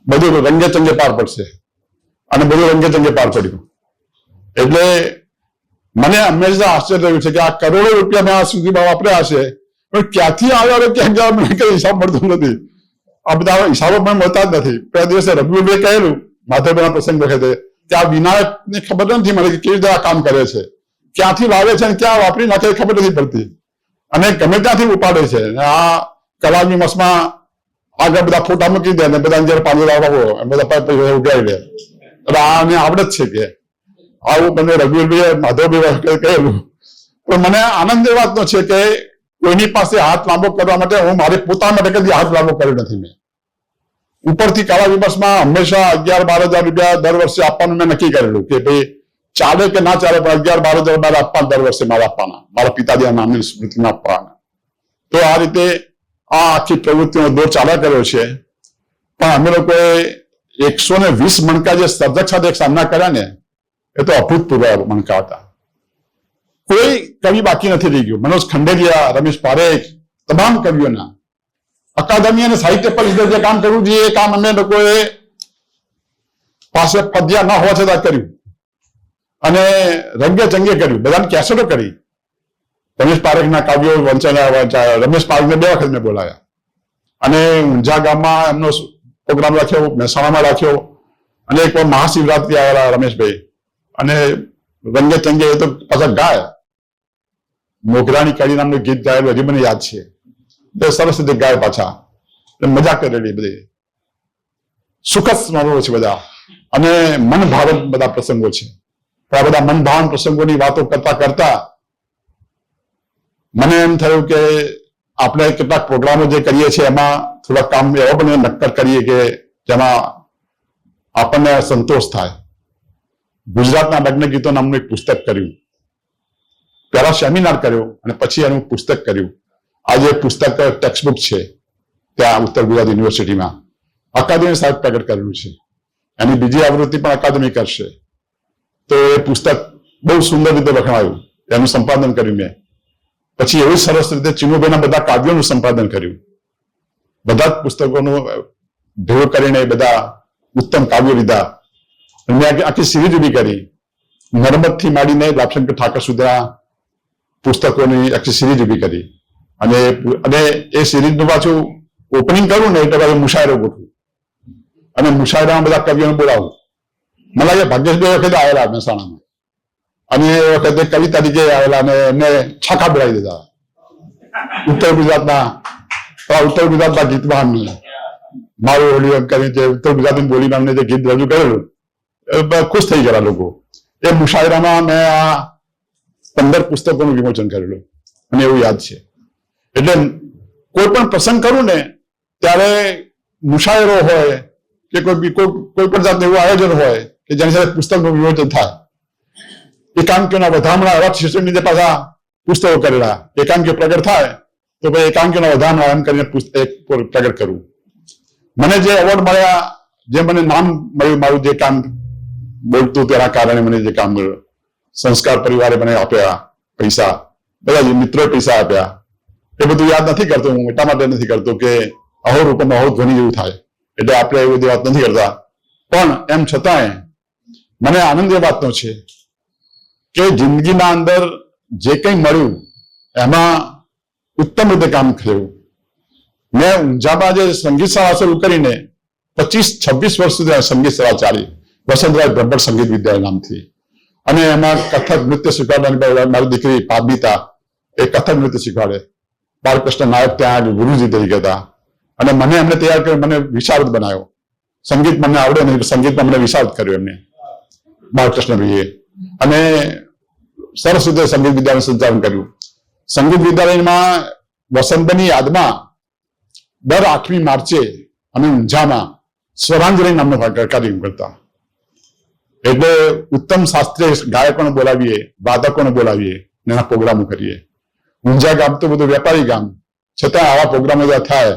બધું રંગે ચંગે પાર પડશે, અને બધું રંગે ચંગે પાર પડ્યું. એટલે મને હંમેશા આશ્ચર્ય થયું છે કે આ કરોડો રૂપિયા મેં આ સુધીમાં વાપર્યા હશે, પણ ક્યાંથી આવ્યા ક્યાં મને કઈ હિસાબ મળતો નથી. આ બધા હિસાબો પણ મળતા જ નથી. પહેલા દિવસે રઘુભાઈ કહેલું માધવભાઈના પ્રસંગ વખતે કે આ વિનાયકને ખબર નથી મને કે કેવી રીતે આ કામ કરે છે, ક્યાંથી લાવે છે અને ક્યાં વાપરી નાખે ખબર નથી પડતી, અને ગમે ત્યાંથી ઉપાડે છે. આ કલાની મસમાં આગળ બધા ફોટા મૂકી દે ને બધા જયારે પાણી લાવવા બધા ઉગાડી લે. એટલે આને આવડે જ છે કે આવું મને રઘુવીરભાઈ માધવભાઈ કહેલું. પણ મને આનંદ એ વાતનો છે કે કોઈની પાસે હાથ લાંબો કરવા માટે હું મારે પોતા માટે કદી હાથ લાંબો કર્યો નથી. મેં ઉપરથી કલા વિમર્શમાં હંમેશા 11-12 હજાર રૂપિયા દર વર્ષે આપવાનું મેં નક્કી કરેલું કે ભાઈ ચાલે કે ના ચાલે પણ 11-12 હજાર આપવાના દર વર્ષે મારે આપવાના, મારા પિતાજીના નામની સ્મૃતિમાં આપવાના. તો આ રીતે આ આખી પ્રવૃત્તિનો દોર ચાલ્યા કર્યો છે. પણ અમે લોકોએ 120 મણકા જે સર્જક સાથે સામના કર્યા ને એ તો અભૂતપૂર્વ મણકા હતા. કોઈ કવિ બાકી નથી રહી ગયું. મનોજ ખંડેરિયા, રમેશ પારેખ, તમામ કવિઓના અકાદમી અને સાહિત્ય પરિષદ જે કામ કરવું જોઈએ એ કામ અમે લોકોએ પાસે પદ્યા ન હોવા છતાં કર્યું, અને રંગે ચંગે કર્યું. બધાને કેસેટો કરી. રમેશ પારેખના કાવ્યો વંચાયા. રમેશ પારેખને 2 વખત મેં બોલાયા, અને ઊંઝા ગામમાં એમનો પ્રોગ્રામ રાખ્યો, મહેસાણામાં રાખ્યો, અને એક મહાશિવરાત્રી આવેલા રમેશભાઈ, અને રંગે ચંગે એ તો પાછા ગાય. મોગરાની કડી નામનું ગીત ગાયેલું હજી મને યાદ છે. સરસ રીતે ગાય પાછા, મજા કરેલી બધી. સુખદ સ્મરણો છે બધા, અને મન ભાવક બધા પ્રસંગો છે. આ બધા મન ભાવન પ્રસંગોની વાતો કરતા કરતા મને એમ થયું કે આપણે કેટલાક પ્રોગ્રામો જે કરીએ છીએ એમાં થોડાક કામ એવા પણ નક્કર કરીએ કે જેમાં આપણને સંતોષ થાય. ગુજરાતના લગ્ન ગીતો નામનું એક પુસ્તક કર્યું. પહેલા સેમિનાર કર્યો અને પછી એનું પુસ્તક કર્યું. આજે પુસ્તક ટેક્સ્ટબુક છે ત્યાં ઉત્તર ગુજરાત યુનિવર્સિટીમાં અકાદમી સાહેબ પ્રગટ કરેલું છે. એની બીજી આવૃત્તિ પણ અકાદમી કરશે. તો એ પુસ્તક બહુ સુંદર રીતે લખાયું, એનું સંપાદન કર્યું મેં. પછી એવી સરસ રીતે ચિનુભાઈના બધા કાવ્યોનું સંપાદન કર્યું. બધા જ પુસ્તકોનું ભેગું કરીને બધા ઉત્તમ કાવ્યો લીધા. મેં આખી સિરીઝ ઉભી કરી. નર્મદથી માંડીને લાભશંકર ઠાકર સુધીના પુસ્તકોની આખી સિરીઝ ઉભી કરી. અને એ સિરીઝનું પાછું ઓપનિંગ કરું ને એટલે પાછું મુશાયરો ગોઠવું, અને મુશાયરામાં બધા કવિઓને બોલાવું. મને લાગે ભાગ્યેશભાઈ વખતે આવેલા મહેસાણામાં, અને એ વખતે કવિ તરીકે આવેલા, અને એમને છાકા બોલાવી દીધા ઉત્તર ગુજરાતના ગીતમાં. મારું ઓલી એમ કરીને જે ઉત્તર ગુજરાતી બોલીમાં અમને જે ગીત રજૂ કરેલું ખુશ થઈ ગયા લોકો. એ મુશાયરામાં મેં આ 15 પુસ્તકોનું વિમોચન કરેલું અને એવું યાદ છે. એટલે કોઈ પણ પ્રસંગ કરું ને ત્યારે મુશાયરો હોય કે કોઈ પણ જાતનું એવું આયોજન હોય કે જેની સાથે પુસ્તકનું વિમોચન થાય. એકાંકીઓના વધામણા એવા શિષ્યોની જે પાછા પુસ્તકો કરેલા, એકાંકીઓ પ્રગટ થાય તો ભાઈ એકાંકીઓના વધામણા એમ કરીને પ્રગટ કરવું. મને જે એવોર્ડ મળ્યા, જે મને નામ મળ્યું, મારું જે કામ બોલતું તેના કારણે મને જે કામ મળ્યું, સંસ્કાર પરિવારે મને આપ્યા પૈસા, બધા મિત્રોએ પૈસા આપ્યા, એ બધું યાદ નથી કરતો હું. એટલા માટે નથી કરતો કે અહો રૂપમાં અહો ધ્વનિ જેવું થાય, એટલે આપણે એ બધી વાત નથી કરતા. પણ એમ છતાંય મને આનંદ એ વાતનો છે કે જિંદગીના અંદર જે કંઈ મળ્યું એમાં ઉત્તમ રીતે કામ થયું. મેં ઊંઝામાં જે સંગીત શાળા શરૂ કરીને 25-26 વર્ષ સુધી સંગીત શાળા ચાલી, વસંતરાય બ્રહ્મણ સંગીત વિદ્યાલય નામથી. અને એમાં કથક નૃત્ય શીખવાડવાની મારી દીકરી પાબિતા એ કથક નૃત્ય શીખવાડે. બાળકૃષ્ણ નાયક ત્યાં ગુરુજી તરીકે હતા અને મને એમને તૈયાર કર્યો, મને વિશારદ બનાવ્યો. સંગીત મને આવડે નહીં, સંગીતમાં મને વિશારદ કર્યો એમને, બાળકૃષ્ણભાઈએ. અને સરસ રીતે સંગીત વિદ્યાલયનું સંચાલન કર્યું. સંગીત વિદ્યાલયમાં વસંતની યાદમાં દર 8મી માર્ચે અમે ઊંઝામાં સ્વરાંજલિ નામનો કાર્યક્રમ કરતા. એટલે ઉત્તમ શાસ્ત્રીય ગાયકોને બોલાવીએ, વાદકોને બોલાવીએ, એના પ્રોગ્રામો કરીએ. ઊંઝા ગામ તો બધું વેપારી ગામ, છતાં આવા પ્રોગ્રામો થાય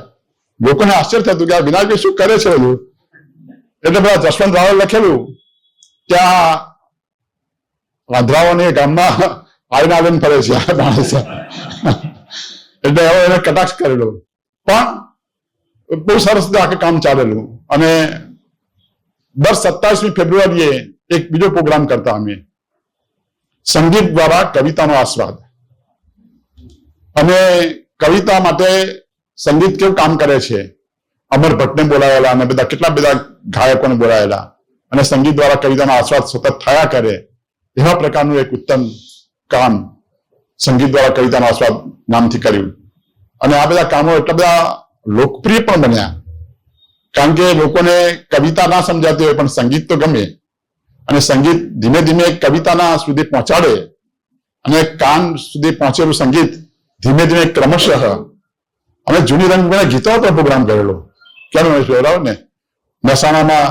લોકોને આશ્ચર્ય થતું કે આ વિનાયકભાઈ શું કરે છે બધું. એટલે બધા જસવંત રાવલે લખેલું ત્યાં વાંદરાઓને ગામમાં આવીને આવીને ફરે છે આ માણસ. એટલે હવે એને કટાક્ષ કરેલો, પણ બહુ સરસ રીતે આખે કામ ચાલેલું. અને દર 27મી ફેબ્રુઆરીએ એક બીજો પ્રોગ્રામ કરતા અમે, સંગીત દ્વારા કવિતાનો આસ્વાદ. અને કવિતા માટે સંગીત કેવું કામ કરે છે, અમર ભટ્ટને બોલાવેલા અને બધા કેટલા બધા ગાયકોને બોલાવેલા, અને સંગીત દ્વારા કવિતાનો આસ્વાદ સતત થયા કરે એવા પ્રકારનું એક ઉત્તમ કામ સંગીત દ્વારા કવિતાનો આસ્વાદ નામથી કર્યું. અને આ બધા કામો એટલા બધા લોકપ્રિય પણ બન્યા, કારણ કે લોકોને કવિતા ના સમજાતી હોય પણ સંગીત તો ગમે, અને સંગીત ધીમે ધીમે કવિતાના સુધી પહોંચાડે, અને કાન સુધી પહોંચેલું સંગીત ધીમે ધીમે ક્રમશઃ. અમે જૂની રંગભૂમિના ગીતો પર પ્રોગ્રામ કરેલો, કેમ બરાબર ને, મહેસાણામાં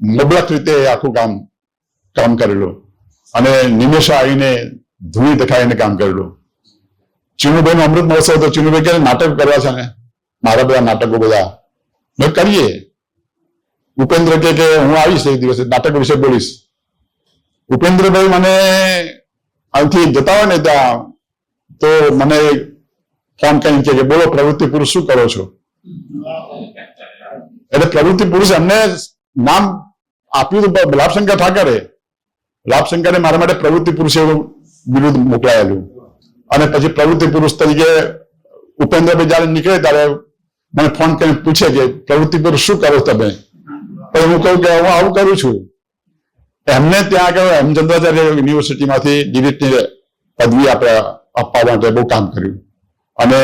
મબલક રીતે આખું કામ કરેલું. અને નિમેષા આવીને ધૂણી દેખાઈને કામ કરેલું. ચીનુભાઈનો અમૃત મહોત્સવ તો ચીનુભાઈ કે નાટક કરવા છે ને, મારા બધા નાટકો બધા મેં કરીએ. ઉપેન્દ્ર કે હું આવીશ એક દિવસે નાટક વિશે બોલીશ. ઉપેન્દ્રભાઈ મને અહીંથી જતા હોય ને ત્યાં તો મને ફોન કરીને કે બોલો પ્રવૃત્તિ પુરુષ શું કરો છો. એટલે પ્રવૃત્તિ પુરુષ એમને નામ આપ્યું હતું લાભશંકર ઠાકરે. લાભશંકરે મારા માટે પ્રવૃત્તિ પુરુષ એવું બિરુદ મોકલાયેલું. અને પછી પ્રવૃત્તિ પુરુષ તરીકે ઉપેન્દ્રભાઈ જયારે નીકળે ત્યારે મને ફોન કરીને પૂછે કે પ્રવૃત્તિ પુરુષ શું કરો તમે. પછી હું કહું કે હું આવું કરું છું. એમને ત્યાં આગળ હેમચંદ્રાચાર્ય યુનિવર્સિટીમાંથી ડિરેક્ટની પદવી આપવા માટે બહુ કામ કર્યું. અને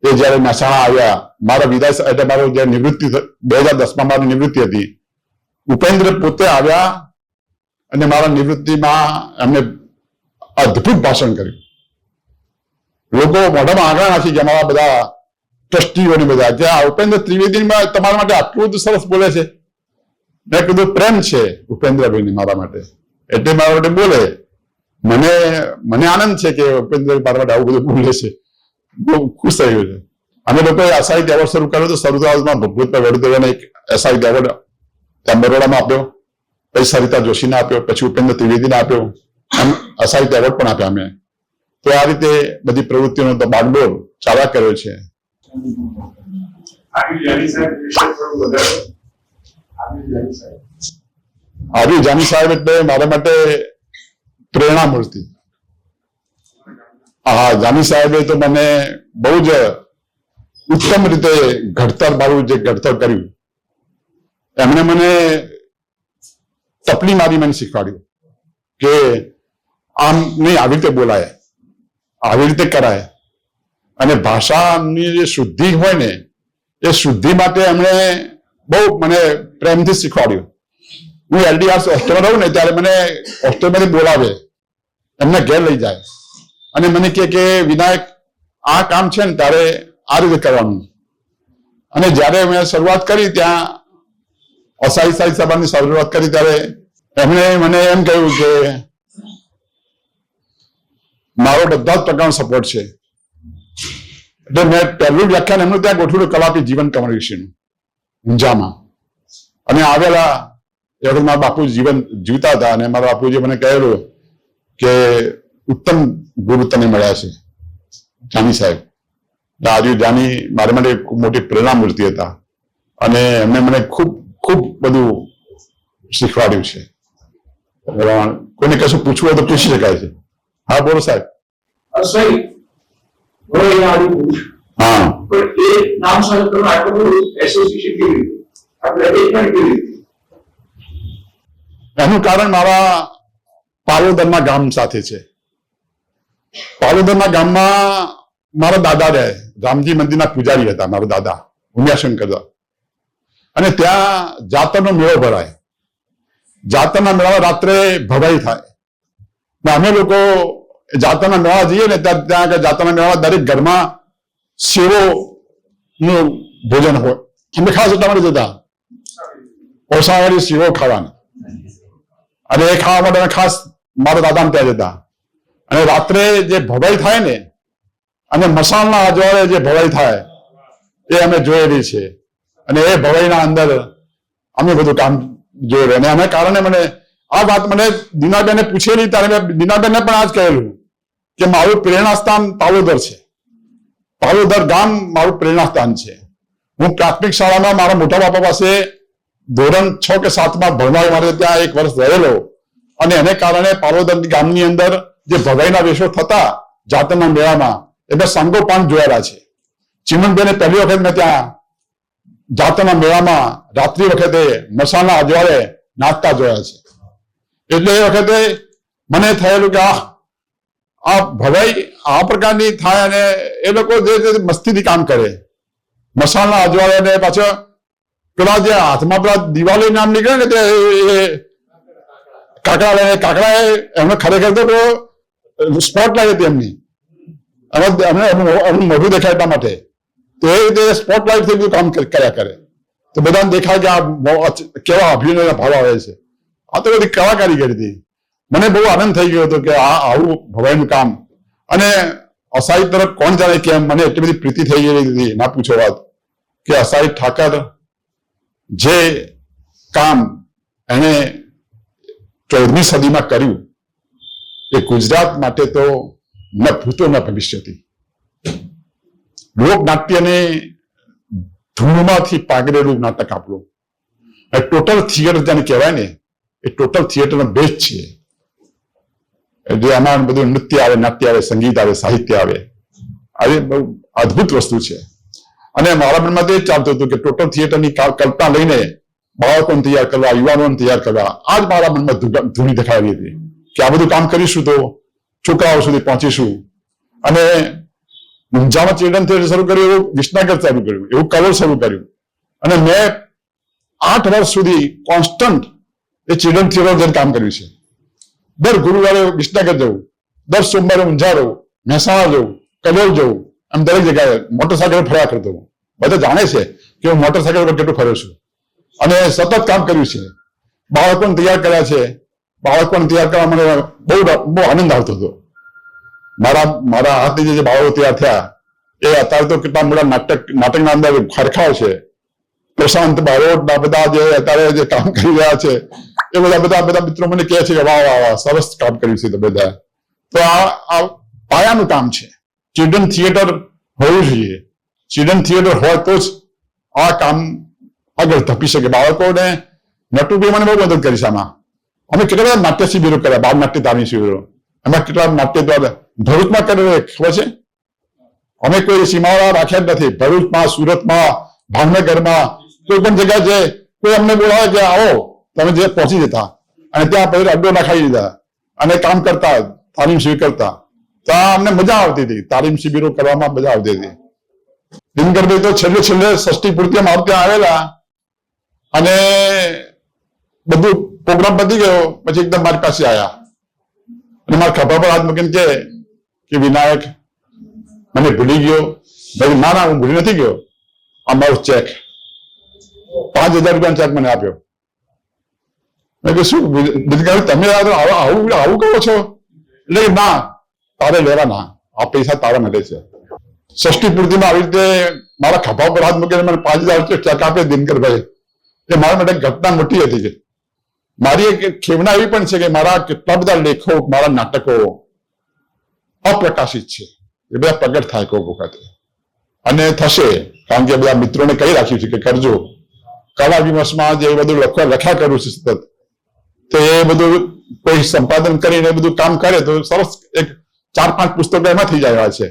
એ જયારે મહેસાણા આવ્યા, મારા વિદાય એટલે મારો જે નિવૃત્તિ 2010માં મારી નિવૃત્તિ હતી, ઉપેન્દ્ર પોતે આવ્યા અને મારા નિવૃત્તિમાં એમને અદ્ભુત ભાષણ કર્યું. લોકો મોઢામાં આંગળા નાખી ગયા, મારા બધા ટ્રસ્ટીઓને બધા, કે આ ઉપેન્દ્ર ત્રિવેદીમાં તમારા માટે આટલું બધું સરસ બોલે છે. મેં કીધું પ્રેમ છે ઉપેન્દ્રભાઈને મારા માટે, એટલે મારા માટે બોલે. મને આનંદ છે કે ઉપેન્દ્ર મારા માટે આવું બધું બોલે છે, બહુ ખુશ થયું છે. અમે લોકોએ સાહિત્ય એવોર્ડ શરૂ કર્યો તો શરૂઆતમાં ભૂપતભાઈ વડોદરાને એક સાહિત્ય એવોર્ડ ત્યાં બરોડામાં આપ્યો, પછી સરિતા જોશીને આપ્યો, પછી ઉપેન્દ્ર ત્રિવેદીને આપ્યો, એમ સાહિત્ય એવોર્ડ પણ આપ્યા અમે. તો આ રીતે બધી પ્રવૃત્તિઓનો તો બાગડોર ચાલ્યા કર્યો છે. આર્ય જાની સાહેબ એટલે મારા માટે પ્રેરણા મળતી. હા, જાની સાહેબે તો મને બહુ જ ઉત્તમ રીતે મારું જે ઘડતર કર્યું. એમણે મને તપલી મારી મને શીખવાડ્યું કે આમ નહીં, આવી રીતે બોલાય, આવી રીતે કરાય. અને ભાષાની જે શુદ્ધિ હોય ને એ શુદ્ધિ માટે એમણે બહુ મને પ્રેમથી શીખવાડ્યું. હું LDR હોસ્ટેલમાં રહું ને ત્યારે મને હોસ્ટેલમાંથી બોલાવે, એમને ઘેર લઈ જાય અને મને કહે કે વિનાયક આ કામ છે ને તારે આ રીતે કરવાનું. અને જ્યારે મેં શરૂઆત કરી ત્યાં અસાઈ સાઈ સભાની શરૂઆત કરી ત્યારે એમણે મને એમ કહ્યું કે મારો બધા જ પ્રકારનો સપોર્ટ છે. એટલે મેં પહેલું વ્યાખ્યાન એમનું ત્યાં ગોઠવ્યું કલાપી જીવન કમળ વિશેનું ઊંઝામાં. અને આવેલા એ વખત મારા બાપુ જીવન જીવતા હતા અને મારા બાપુજી મને કહેલું કે ઉત્તમ ગુરુ તને મળ્યા છે જાની સાહેબ. આજુ જાની મારા માટે ખૂબ મોટી પ્રેરણા મૂર્તિ હતા અને એમને મને ખૂબ ખૂબ બધું શીખવાડ્યું છે. કોઈને કશું પૂછવું હોય તો પૂછી શકાય છે. હા બોલો સાહેબ. હા એનું કારણ મારા પાલોદરના ગામ સાથે છે. પાલોદરના ગામમાં મારા દાદા રહે, રામજી મંદિરના પૂજારી હતા મારા દાદા ઉમિયાશંકર. અને ત્યાં જાતરનો મેળો ભરાય. જાતરના મેળામાં રાત્રે ભવાઈ થાય. અમે લોકો જાતરના મેળા જઈએ ને ત્યાં જાતરના મેળામાં દરેક ઘરમાં સેવો નું ભોજન હોય. અમે ખાસ એટલા માટે જતા ઓસાવાળી સેવો ખાવાના અને એ ખાવા માટે ખાસ મારા દાદા ત્યાં જતા. અને રાત્રે જે ભવાઈ થાય ને અને મસાલના અજવાળે જે ભવાઈ થાય એ અમે જોયેલી છે. અને એ ભવાઈના અંદર અમે બધું કામ જોયેલું. અને અમે કારણે મને આ વાત મને દીનાબેને પૂછેલી ત્યારે મેં દીનાબેનને પણ આ જ કહેલું કે મારું પ્રેરણા સ્થાન પાલોદર છે. પાલોદર ગામ મારું પ્રેરણા સ્થાન છે. હું પ્રાથમિક શાળામાં મારા મોટા બાપા પાસે ધોરણ 6 કે 7માં ભણવા માટે ત્યાં 1 વર્ષ રહેલો. અને એને કારણે પાલોદર ગામની અંદર જે ભવાઈના વેશો થતા જાતરના મેળામાં એટલે સાંગોપાંગ જોયેલા છે. ચીમનભાઈને પહેલી વખત મેં ત્યાં જાતરના મેળામાં રાત્રિ વખતે મસાલા અજવાળે નાચતા જોયા છે. એટલે એ વખતે મને થયેલું કે આ ભવાઈ આ પ્રકારની થાય અને એ લોકો જે મસ્તીથી કામ કરે મસાલા અજવાળે ને પાછો પેલા જે હાથમાં પેલા દિવાળી નામ નીકળે ને તે કાકડા લઈને કાકડા એમને ખરેખર તો સ્પોટ લાગી હતી એમની એમનું મોઢું દેખાય એટલા માટે તો એ રીતે સ્પોટ લાઇટ થી કામ કર્યા કરે તો બધાને દેખાય કે આ કેવા અભિનયના ભાવ આવે છે. આ તો બધી કલાકારી કરી હતી. મને બહુ આનંદ થઈ ગયો હતો કે આ આવું ભવાઈનું કામ. અને અસાઈ તરફ કોણ જાણે કેમ મને એટલી બધી પ્રીતિ થઈ ગઈ હતી ના પૂછો વાત કે અસાઈ ઠાકર જે કામ એને 14મી સદીમાં કર્યું એ ગુજરાત માટે તો ન ભૂતો ન ભવિષ્યથી. લોકનાટ્યને ધૂળમાંથી પાગરેલું નાટક આપણું ટોટલ થિયેટર જેને કહેવાય ને એ ટોટલ થિયેટરનો બેઝ છે. એટલે આમાં બધું નૃત્ય આવે, નાટ્ય આવે, સંગીત આવે, સાહિત્ય આવે. આ બહુ અદભુત વસ્તુ છે. અને મારા મનમાં તો એ જ ચાલતું હતું કે ટોટલ થિયેટરની કલ્પના લઈને બાળકોને તૈયાર કરવા, યુવાનોને તૈયાર કરવા આ જ મારા મનમાં ધૂણી દેખાડી હતી કે આ બધું કામ કરીશું તો છોકરાઓ સુધી પહોંચીશું. અને ઊંઝામાં ચિલ્ડ્રન થિયેટર શરૂ કર્યું, એવું વિસનગર ચાલુ કર્યું, એવું કલોલ શરૂ કર્યું. અને મેં 8 વર્ષ સુધી કોન્સ્ટન્ટ એ ચિલ્ડ્રન થિયેટર કામ કર્યું છે. દર ગુરુવારે વિસનગર જવું, દર સોમવારે ઊંઝા જવું, મહેસાણા જવું, કલોલ જવું, આમ દરેક જગ્યાએ મોટરસાયકલ ફર્યા કરતો. બધા જાણે છે કે હું મોટરસાયકલ પર કેટલું ફર્યો છું અને સતત કામ કર્યું છે. બાળકોને તૈયાર કર્યા છે. બાળકોને તૈયાર કરવા મને બહુ આનંદ આવતો હતો. મારા હાથની જે બાળકો તૈયાર થયા એ અત્યારે તો કેટલા મોટા નાટકના અંદર ખરખાવ છે. પ્રશાંત બારોટ બધા જે અત્યારે જે કામ કરી રહ્યા છે એ બધા મિત્રો મને કહે છે કે વાહ વાહ વાહ સરસ કામ કર્યું છે તો બધા. તો આ પાયાનું કામ છે. ચિલ્ડ્રન થિયેટર હોવું જોઈએ. ચિલ્ડ્રન થિયેટર હોય તો જ આ કામ આગળ ધપી શકે. બાળકોને નટુભાઈ મને બહુ મદદ કરી છે આમાં. અમે કેટલા બધા નાટ્ય શિબિરો કર્યા, 12 નાટ્ય તાલીમ શિબિરો. એમાં કેટલા નાટ્ય દ્વારા ભરૂચમાં કરેલો ખબર છે. અમે કોઈ સીમાવાળા રાખ્યા જ નથી. ભરૂચમાં, સુરતમાં, ભાવનગરમાં કોઈ પણ જગ્યા છે કોઈ અમને બોલાવે કે આવો તમે જે પહોંચી જતા અને ત્યાં પછી અડ્ડો નાખાઈ દીધા અને કામ કરતા, તાલીમ શિબિર કરતા. તો અમને મજા આવતી હતી. તાલીમ શિબિરો કરવામાં મજા આવતી હતી. દિનકરભાઈ તો છેલ્લે ષષ્ઠી પૂર્તિ મારું ત્યાં આવેલા અને બધું પ્રોગ્રામ પતી ગયો પછી એકદમ મારી પાસે આવ્યા અને મારા ખભા પર હાથ મૂકીને કે વિનાયક મને ભૂલી ગયો. ભાઈ ના હું ભૂલી નથી ગયો. આ મારો ચેક 5,000 રૂપિયાનો ચેક મને આપ્યો. મેં કહ્યું શું દિનકરભાઈ તમે આવું કહો છો? એટલે ના તારે લેવાના, આ પૈસા તારા મળે છે. ષષ્ઠી પૂર્તિમાં આવી રીતે મારા ખભા પર હાથ મૂકીને મને 5,000 ચેક આપ્યો દિનકરભાઈ. એ મારા માટે ઘટના મોટી હતી. કે મારી એક ખેવના એવી પણ છે કે મારા કેટલા બધા લેખો, મારા નાટકો અપ્રકાશિત છે. એ બધા પ્રગટ થાય કોઈક વખતે અને થશે, કારણ કે બધા મિત્રોને કહી રાખ્યું છે કે કરજો. કલા વિમર્શમાં જે બધું લખ્યા કરું છું સતત, તો એ બધું કોઈ સંપાદન કરીને બધું કામ કરે તો સરસ એક 4-5 પુસ્તકો એમાં થઈ જાય છે.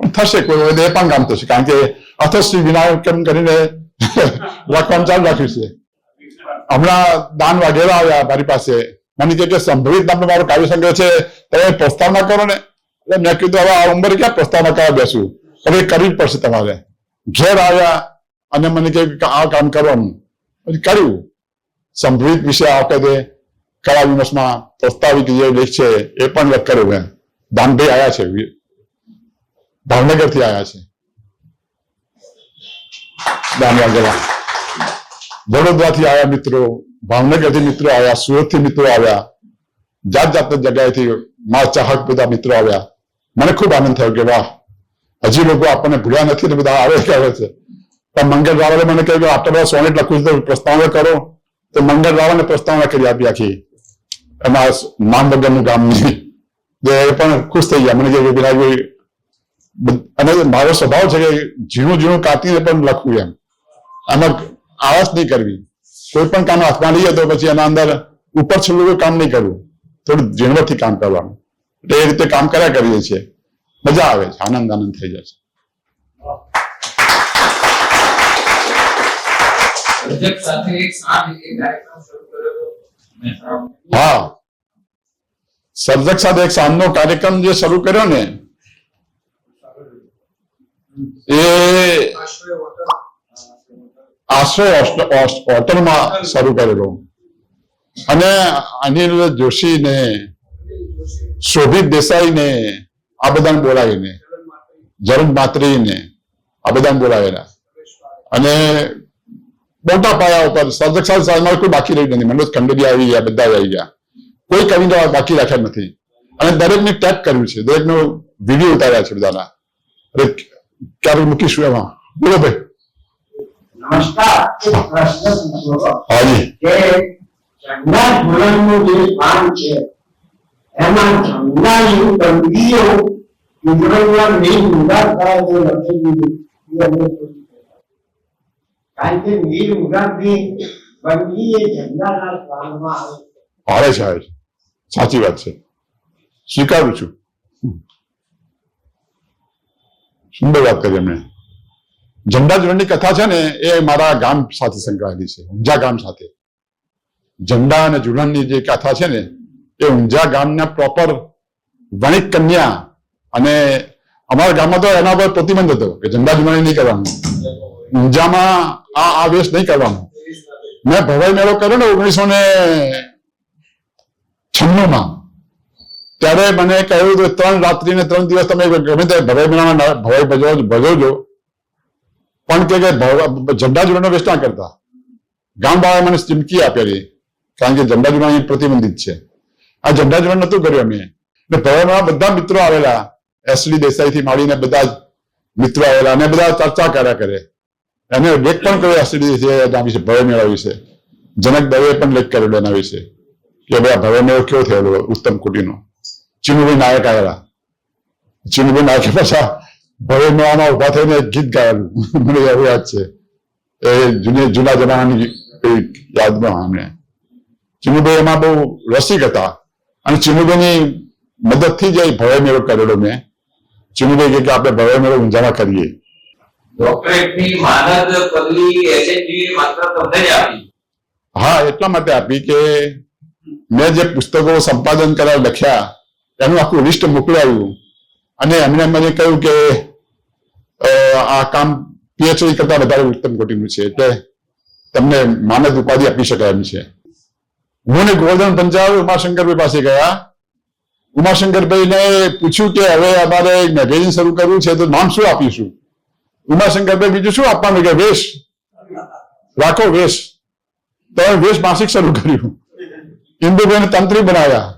પણ થશે કોઈ એ પણ કામ થશે, કારણ કે અથશ્રી વિનાયક કેમ કરીને લખવાનું ચાલુ રાખ્યું છે. હમણાં દાન વાઘેલા આવ્યા મારી પાસે, મને કે સંભવિત નામનો મારો કાવ્ય સંગ્રહ છે, તમે પ્રસ્તાવના કરો ને. એટલે મેં કીધું હવે આ ઉંમરે ક્યાં પ્રસ્તાવના કરવા બેસું, હવે કરવી જ પડશે તમારે. ઘેર આવ્યા અને મને કે આ કામ કરવાનું, પછી કર્યું. સંભવિત વિશે આ વખતે કલા વિમર્શમાં પ્રસ્તાવિક જે લેખ છે એ પણ લખ કર્યો. મેં દાનભાઈ આવ્યા છે, ભાવનગરથી આવ્યા છે, દાન વાઘેલા. વડોદરાથી આવ્યા મિત્રો, ભાવનગરથી મિત્રો આવ્યા, સુરતથી મિત્રો આવ્યા, જાત જાતની જગ્યાએથી મારા ચાહક બધા મિત્રો આવ્યા. મને ખૂબ આનંદ થયો કે વાહ, હજી લોકો આપણને ભૂલ્યા નથી ને બધા આવે છે. પણ મંગળ રાવલે મને કહ્યું કે આટલા બધા સોનેટ લખું છું તો પ્રસ્તાવના કરો. તો મંગળ રાવલે પ્રસ્તાવના કરી આપી આખી, એમાં નામ વગરનું ગામની. એ પણ ખુશ થઈ ગયા. મને કે વિનાયકભાઈ, અને મારો સ્વભાવ છે કે ઝીણું કાપીને પણ લખવું, એમ આમાં આળસ નહીં કરવી. કોઈ પણ કામ હાથમાં લઈએ તો પછી એના અંદર ઉપર છેલ્લું કામ નહીં કરવું, થોડું ઝીણવટથી કામ કરવાનું. એટલે એ રીતે કામ કર્યા કરીએ છીએ, મજા આવે છે, આનંદ થઈ જાય છે. હા, સર્જક સાથે એક સાંજનો કાર્યક્રમ જે શરૂ કર્યો ને, એ આશ્રય હોટલમાં શરૂ કરેલો. અને અનિલ જોશી ને શોભિત દેસાઈ ને આ બધાને બોલાવીને, જરંગ માત્રી ને આ બધાને બોલાવેલા. અને મોટા પાયા ઉપર સર્જક સાથે કોઈ બાકી રહ્યું નથી. મનોજ ખંડેરી આવી ગયા, બધા આવી ગયા, કોઈ કવિને બાકી રાખ્યા નથી. અને દરેકને ટેગ કર્યું છે, દરેકનો વિડીયો ઉતાર્યા છે બધાના. અરે ક્યારે મૂકીશું એમાં? બોલો ભાઈ. નમસ્કાર. એક પ્રશ્ન પૂછો. હાજી. કે ઝંડા ધોરણનું જે સ્થાન છે એમાં ઝંડાની બંદીઓ ઉજવણીમાં મેં મુરાદ થાય તો લખેલું કારણ કે મીર મુરાદની બંદી એ ઝંડાના સ્થાનમાં આવે છે. સાચી વાત છે, સ્વીકારું છું. સુંદર વાત કરી એમણે. ઝંડા ધોરણની કથા છે ને એ મારા ગામ સાથે સંકળાયેલી છે, ઊંઝા ગામ સાથે. ઝંડા અને ઝુલનની જે કથા છે ને એ ઊંઝા ગામના પ્રોપર વણિક કન્યા. અને અમારા ગામમાં તો એના પર પ્રતિબંધ હતો કે ઝંડા ઝુલણી નહીં કરવાનું, ઊંઝામાં આ વેશ નહીં કરવાનું. મેં ભવાઈ મેળો કર્યો ને 1996માં, ત્યારે મને કહ્યું કે 3 રાત્રિ ને 3 દિવસ તમે ગમે તે ભવાઈ મેળામાં ભવાઈ ભજવજો, પણ કે ઝંડા ઝુલણનો વેશ ના કરતા. ગામ વાળાએ મને ચીમકી આપેલી, કારણ કે ઝંડા ઝુલણ પ્રતિબંધિત છે. આ ઝંડા ઝુલણ નતું કર્યું અમે. એટલે ભવાઈમાં બધા મિત્રો આવેલા, એસડી દેસાઈ થી માંડીને બધા જ મિત્રો આવેલા અને બધા ચર્ચા કર્યા કરે. એને લેખ પણ કર્યો એસડી દેસાઈ વિશે, ભવાઈ મેળા વિશે. જનક દવે પણ લેખ કરેલો એના વિશે કે ભાઈ ભવાઈ મેળો કેવો થયેલો ઉત્તમ કુટીનો. ચીનુભાઈ નાયક આવેલા. ચીનુભાઈ નાયકે પાછા ભવાઈ મેળામાં ઉભા થઈને એક ગીત ગાયેલું, મને એવું યાદ છે. એ જૂના જમાનાની યાદમાં અમને. ચીનુભાઈ એમાં બહુ રસિક હતા અને ચીનુભાઈની મદદથી જ ભવાઈ મેળો કરેલો મેં. ચીનુભાઈ કે આપણે ભવાઈ મેળો ઊંઝામાં કરીએ. હા, એટલા માટે આપી કે મેં જે પુસ્તકો સંપાદન કરાવ લખ્યા એનું આખું લિસ્ટ મોકલાવ્યું અને એમણે મને કહ્યું કે આ કામ પીએચડી કરતા વધારે ઉત્તમ કોટીનું છે, એટલે તમને માનદ ઉપાધિ આપી શકાય એમ છે. હું ગોવર્ધન પંચાલ ઉમાશંકરભાઈ પાસે ગયા. ઉમાશંકરભાઈને પૂછ્યું કે હવે અમારે મેગેઝિન શરૂ કરવું છે તો નામ શું આપીશું? ઉમાશંકરભાઈ બીજું શું આપવાનું કે વેશ રાખો, વેશ. તો વેશ માસિક શરૂ કર્યું. ઇન્દુભાઈને તંત્રી બનાવ્યા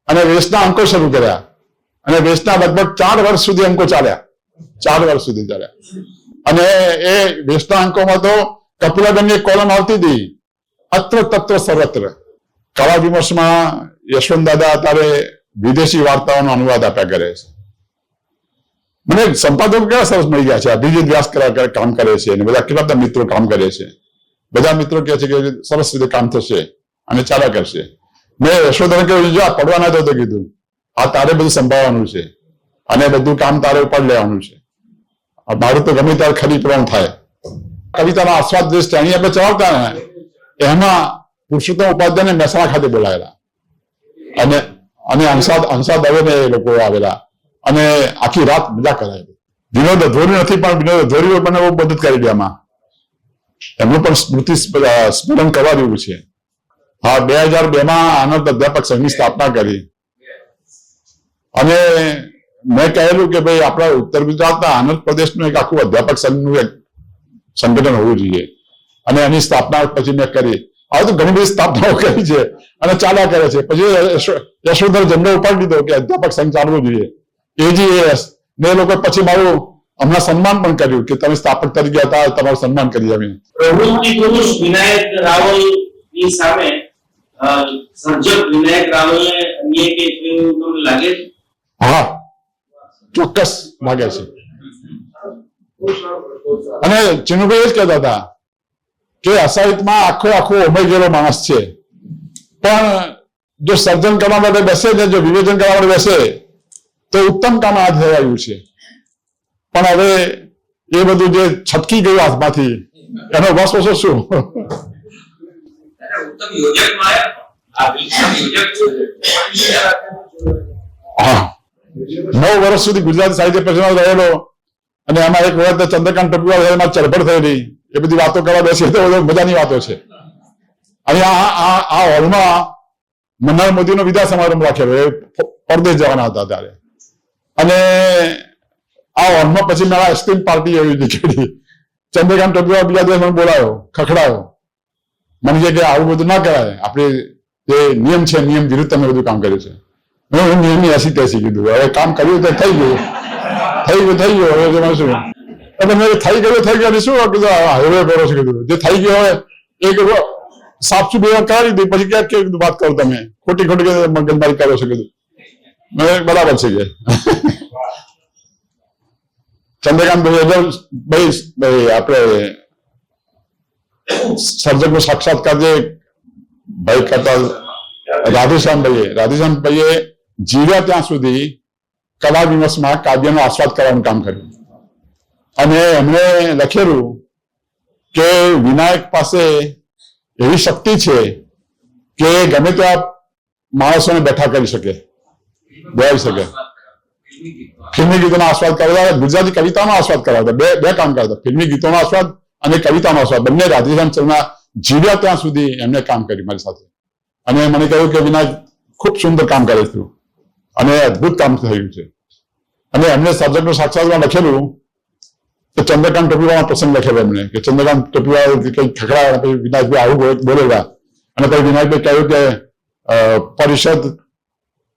અને વેશના અંકો શરૂ કર્યા અને વેશના લગભગ 4 વર્ષ સુધી અંકો ચાલ્યા. 4 વર્ષ સુધી ચાલ્યા. અને એ વેશના અંકોમાં તો કપિલાબેનની એક કોલમ આવતી હતી, અત્ર તત્ર સર્વત્ર. કળા વિમર્શમાં યશવંત દાદા અત્યારે વિદેશી વાર્તાઓનો અનુવાદ આપ્યા કરે છે. મને સંપાદકો કેવા સરસ મળી ગયા છે. અભિજીત વ્યાસ કામ કરે છે અને બધા કેટલા બધા મિત્રો કામ કરે છે. બધા મિત્રો કહે છે કે સરસ રીતે કામ થશે અને ચાલ્યા કરશે. મેં યશોધને કહ્યું, જો આ પડવા ના દો તો કીધું, આ તારે બધું સંભાળવાનું છે અને બધું કામ તારે ઉપાડ લેવાનું છે. મારું તો ગમે ત્યારે ખરી પડવાનું થાય. કવિતાનો આસ્વાદ જે શ્રેણી આપણે ચલાવતા ને એમાં પુરુષોત્તમ ઉપાધ્યાયને મહેસાણા ખાતે બોલાયેલા અને હંસા દવેને એ લોકો આવેલા અને આખી રાત મજા કરાયેલી. વિનોદ અધોરી નથી પણ વિનોદ અધોરીઓ મને બહુ મદદ કરી એમાં. એમનું પણ સ્મૃતિ સ્મરણ કરવા જેવું છે. હા, 2002માં આનંદ અધ્યાપક સંઘની સ્થાપના કરી અને મેં કહેલું કે ભાઈ આપણા ઉત્તર ગુજરાતના આનંદ પ્રદેશનું એક આખું અધ્યાપક સંઘનું એક સંગઠન હોવું જોઈએ અને એની સ્થાપના પછી મેં કરી. હવે તો ઘણી બધી સ્થાપનાઓ કરી છે અને ચાલ્યા કરે છે. પછી યશોધર ઝંડો ઉપાડી દીધો કે અધ્યાપક સંઘ ચાલવું જોઈએ, AGAS ને એ લોકો પછી મારું હમણાં સન્માન પણ કર્યું કે તમે સ્થાપક તરીકે હતા, તમારું સન્માન કરી અમે. પ્રવૃત્તિ પુરુષ વિનાયક રાવલની સામે સર્જક વિનાયક રાવલને અન્ય કે એવું તમને લાગે છે? હા, ચોક્કસ લાગે છે. અને ચિનુભાઈ જ કહેતા હતા કે અસાહિતમાં આખો ઉમેર ગયેલો માણસ છે, પણ જો સર્જન કરવા માટે બેસે ને, જો વિવેચન કરવા માટે બેસે તો ઉત્તમ કામ હાથ ધરાયું છે. પણ હવે એ બધું જે છટકી ગયું હાથમાંથી એનો વસવસો શું? ઉત્તમ યોજકમાં આ વિશ્વ યોજક હા, 9 વર્ષ સુધી ગુજરાતી સાહિત્ય પરિષદમાં રહેલો અને એમાં એક વખત ચંદ્રકાંત ટપુરા એમાં ચરબડ થયેલી. એ બધી વાતો કરવા બેસીએ તો મજાની વાતો છે. અહીંયા આ હોલમાં મન્નાર મોદીનો વિદાય સમારંભ રાખેલો, એ પરદેશ જવાના હતા ત્યારે. અને આ હોલમાં પછી મારા આઈસ્ક્રીમ પાર્ટી એવી નીકળી. ચંદ્રકાંત ટપુરા બીજા દિવસ મને બોલાયો, ખખડાયો. મને કહે કે આવું બધું ના કરાય, આપણે જે નિયમ છે નિયમ વિરુદ્ધ તમે બધું કામ કર્યું છે. હું નિયમની હસી તેસી કીધું, હવે કામ કર્યું તો થઈ ગયું. હવે એમાં શું? એટલે મેં થઈ ગયું શું કીધું, હવે કરો છો કીધું. જે થઈ ગયો હોય એ સાફસુ વ્યવહાર કરાવી દીધી. પછી ક્યાંક કેવી વાત કરો તમે, ખોટી મગજમારી કરો છો કીધું. મેં બરાબર છે કે ચંદ્રકાંત ભાઈ આપણે સર્જકનો સાક્ષાત્કાર જે ભાઈ કરતા રાધેશ્યામભાઈએ જીવ્યા ત્યાં સુધી કલા વિમર્શમાં કાવ્યનો આસ્વાદ કરવાનું કામ કર્યું. અને એમણે લખેલું કે વિનાયક પાસે એવી શક્તિ છે કે ગમે ત્યાં માણસોને બેઠા કરી શકે, બેસી શકે. ફિલ્મી ગીતોનો આસ્વાદ કરતા, ગુજરાતી કવિતાનો આસ્વાદ કરાવતા, બે કામ કરતા, ફિલ્મી ગીતોનો આસ્વાદ અને કવિતાનો આસ્વાદ બંને. રાધેશ્યામચંદ્રના જીવ્યા ત્યાં સુધી એમને કામ કર્યું મારી સાથે. અને મને કહ્યું કે વિનાયક ખૂબ સુંદર કામ કરે છે અને અદભુત કામ થયું છે. અને એમને સર્જકનો સાક્ષાત્કારમાં લખેલું કે ચંદ્રકાંત ટપુરાનો પ્રસંગ લખેલો એમને કે ચંદ્રકાંત ટપુરા કઈ ખખડાયા, પછી વિનાયકભાઈ આવું બોલેલા અને પછી વિનાયકભાઈ કહ્યું કે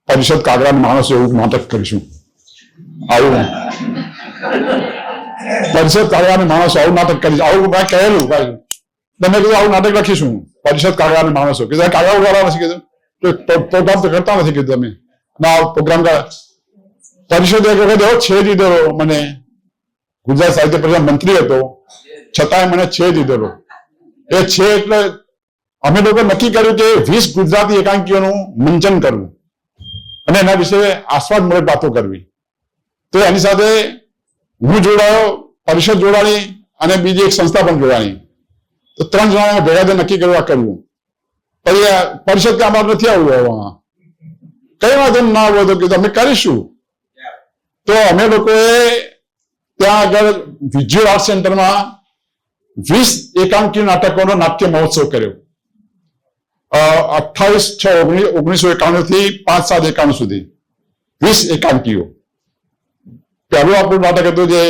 પરિષદ કાગડાના માણસો એવું નાટક કરીશું. આવું પરિષદ કાગડાના માણસો આવું નાટક કરીશું, આવું મેં કહેલું ભાઈ. તમે કીધું આવું નાટક લખીશું, પરિષદ કાગડાના માણસો. કીધું કાગડા ઉગાડવા નથી કીધું, પ્રોગ્રામ તો કરતા નથી કીધું તમે ના પ્રોગ્રામ. પરિષદ એક વખત એવો છેદ દીધેલો મને, ગુજરાત સાહિત્ય પરિષદ મંત્રી હતો છતાંય મને છેદ દીધેલો. એ છે એટલે અમે લોકો નક્કી કર્યું કે 20 ગુજરાતી એકાંકીઓનું મંચન કરવું અને એના વિશે આસ્વાદમૂલક વાતો કરવી. તો એની સાથે હું જોડાયો, પરિષદ જોડાણી અને બીજી એક સંસ્થા પણ જોડાણી. તો 3 જણા ભેગા નક્કી કરવા કરવું. પછી પરિષદ કે અમારે નથી આવવું, કઈ વાંધો ના આવો તો કીધું અમે કરીશું. તો અમે લોકોએ ત્યાં આગળ વિઝ્યુઅલ આર્ટ સેન્ટરમાં 20 એકાંકી નાટકોનો નાટ્ય મહોત્સવ કર્યો. 28/6/1991 થી 5/7/91 સુધી 20 એકાંકીઓ. પહેલું આપણું નાટક હતું જે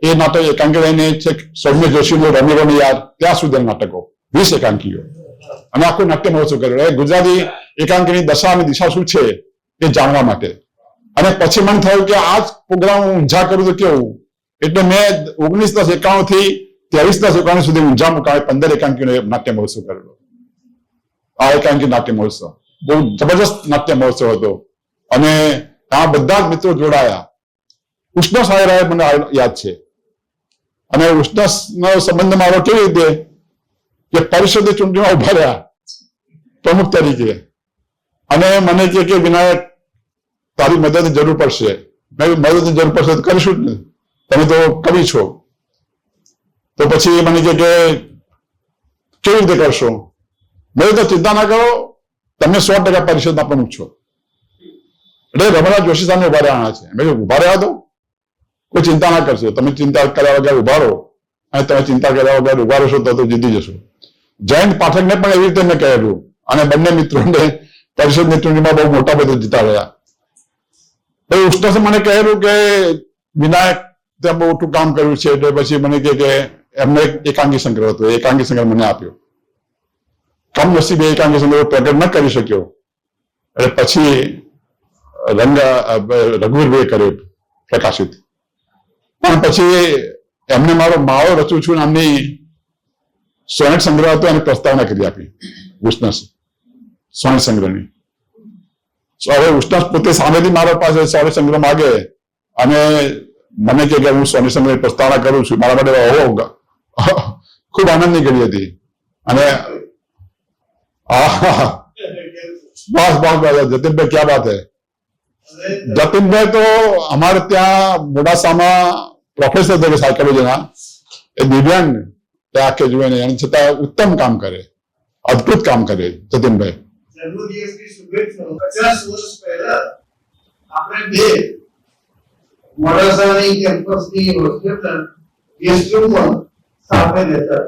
એ નાટક એકાંકી લઈને છેક સૌમ્ય જોશીનું રમીરોને યાદ ત્યાં સુધી નાટકો 20 એકાંકીઓ અને આખું નાટ્ય મહોત્સવ કર્યો. ગુજરાતી એકાંકીની દશા અને દિશા શું છે એ જાણવા માટે. અને પછી મને થયું કે આ પ્રોગ્રામ હું ઊંઝા કરું તો કેવું, એટલે મેં 19/10/91 થી 23/10/91 સુધી ઊંઝા મુકામે 15 એકાંકીનો નાટ્ય મહોત્સવ કરેલો. આ એકાંકી નાટ્ય મહોત્સવ બહુ જબરજસ્ત નાટ્ય મહોત્સવ હતો અને આ બધા જ મિત્રો જોડાયા. ઉષ્ણ સાહેરાએ મને યાદ છે. અને ઉષ્ણનો સંબંધ મારો કેવી રીતે કે પરિષદે ચૂંટણીમાં ઉભા રહ્યા પ્રમુખ તરીકે અને મને કે વિનાયક તારી મદદની જરૂર પડશે. મેં મદદની જરૂર પડશે તો કરીશું જ ને, તમે તો કવિ છો. તો પછી મને કે કેવી રીતે કરશો? મેં તો ચિંતા ના કરો, તમે 100% પરિષદના પ્રમુખ છો. એટલે રમણા જોશી સામે ઉભા રહેવાના છે. મેં ઉભા રહ્યા તો કોઈ ચિંતા ના કરશો, તમે ચિંતા કર્યા વગર ઉભા રહો અને તમે ચિંતા કર્યા વગર ઉભા રહેશો તો જીતી જશો. જયંત પાઠકને પણ એવી રીતે મેં કહેલું અને બંને મિત્રોને પરિષદની ચૂંટણીમાં બહુ મોટા બધે જીતા રહ્યા. ઉષ્ણસે મને કહેલું કે વિનાયક ત્યાં બહુ મોટું કામ કર્યું છે, એટલે પછી મને કે એમને એકાંગી સંગ્રહ હતો, એકાંગી સંગ્રહ મને આપ્યો. કમનસીબે એકાંગી સંગ્રહ પ્રગટ ન કરી શક્યો એટલે પછી રઘુવીરભાઈ કર્યો પ્રકાશિત. પણ પછી એમને મારો માળો રચું છું નામની સોનેટ સંગ્રહ હતો એની પ્રસ્તાવના કરી આપી ઉષ્ણસ સોનેટ સંગ્રહની. હવે ઉષ્ણસ પોતે સામેથી મારા પાસે સોનેટ સંગ્રહ માગે અને મને કે હું સોનેટ સંગ્રહની પ્રસ્તાવના કરું છું. મારા માટે ખૂબ આનંદની ઘડી હતી. અને બસ જતીનભાઈ ક્યાં વાત હે. જતીનભાઈ તો અમારે ત્યાં મોડાસામાં પ્રોફેસર તરીકે સાયકોલોજીના એ દિવ્યાંગ આંખે જુએ ને એની છતાં ઉત્તમ કામ કરે, અદભુત કામ કરે જતીનભાઈ. જન્મદિવસની શુભેચ્છાઓ. 50 વર્ષ પહેલા આપણે બે મોડાસાની કેમ્પસની હોસ્ટેલના ગેસ્ટ રૂમમાં સાથે રહેતા.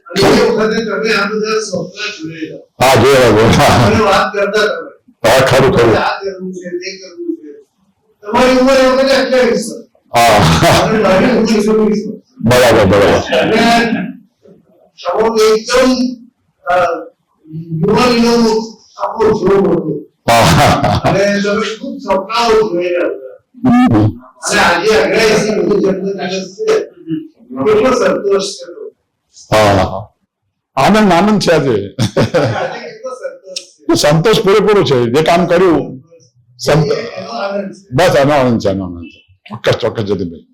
અને એ વખતે તમે આ બધા સ્વપ્ન જોયેલા. અને વાત કરતા તમે. ખરું ખરું. આ કરવું છે, તે કરવું છે. તમારી ઉંમર એ વખતે 28 વર્ષ. અને મારી ઉંમર 26 વર્ષ. બરાબર બરાબર. અને સમૂહ એકદમ યુવાનીનો આપણો જોર હતો. અને તમે ખૂબ સપનાઓ જોયેલા હતા. અને આજે 89 બધું જન્મદિવસ છે. કેટલો સંતોષ છે. આનંદ છે આજે. સંતોષ પૂરેપૂરો છે. જે કામ કર્યું બસ એનો આનંદ છે, એનો આનંદ છે. ચોક્કસ જતીનભાઈ.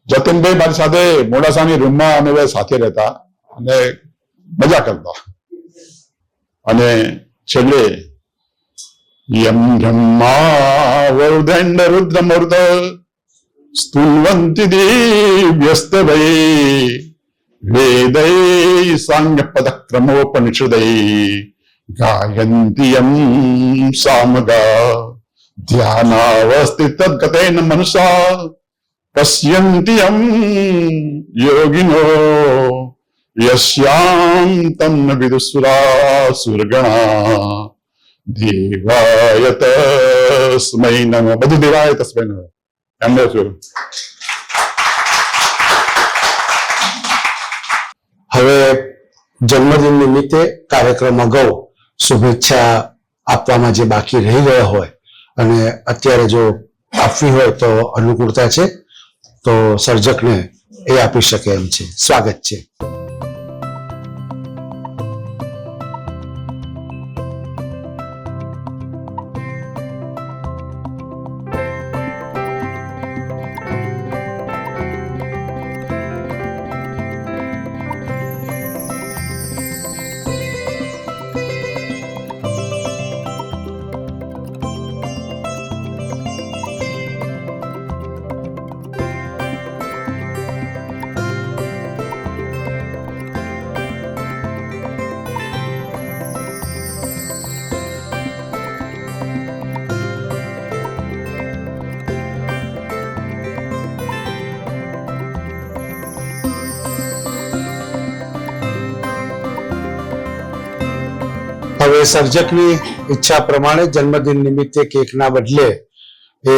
જતીનભાઈ મારી સાથે મોડાસાની રૂમમાં અમે બે સાથે રહેતા અને મજા કરતા. અને છેલ્લે યમ બ્રહ્મા વરુદંડ રુદ્ર મૂર્ત સ્તુન્વંતિ દિવ્યસ્ત ભય વેદૈ સાંગ પદક્રમોપનિષદૈ ગાયંતિ યમ સામગા ધ્યાનાવસ્થિત તદ્ગતેન મનસા પશ્યન્તિ યમ યોગિનો યસ્યામ તમ વિદુસુરા સુરગણા દેવાય તસ્મૈ નમઃ. બધું દેવાય તસ્મૈ નમઃ. એમને શું. હવે જન્મદિન નિમિત્તે કાર્યક્રમ અગાઉ શુભેચ્છા આપવામાં જે બાકી રહી ગયા હોય અને અત્યારે જો આપવી હોય તો અનુકૂળતા છે તો સર્જકને એ આપી શકે એમ છે. સ્વાગત છે. હવે સર્જકની ઈચ્છા પ્રમાણે જન્મદિન નિમિત્તે કેકના બદલે એ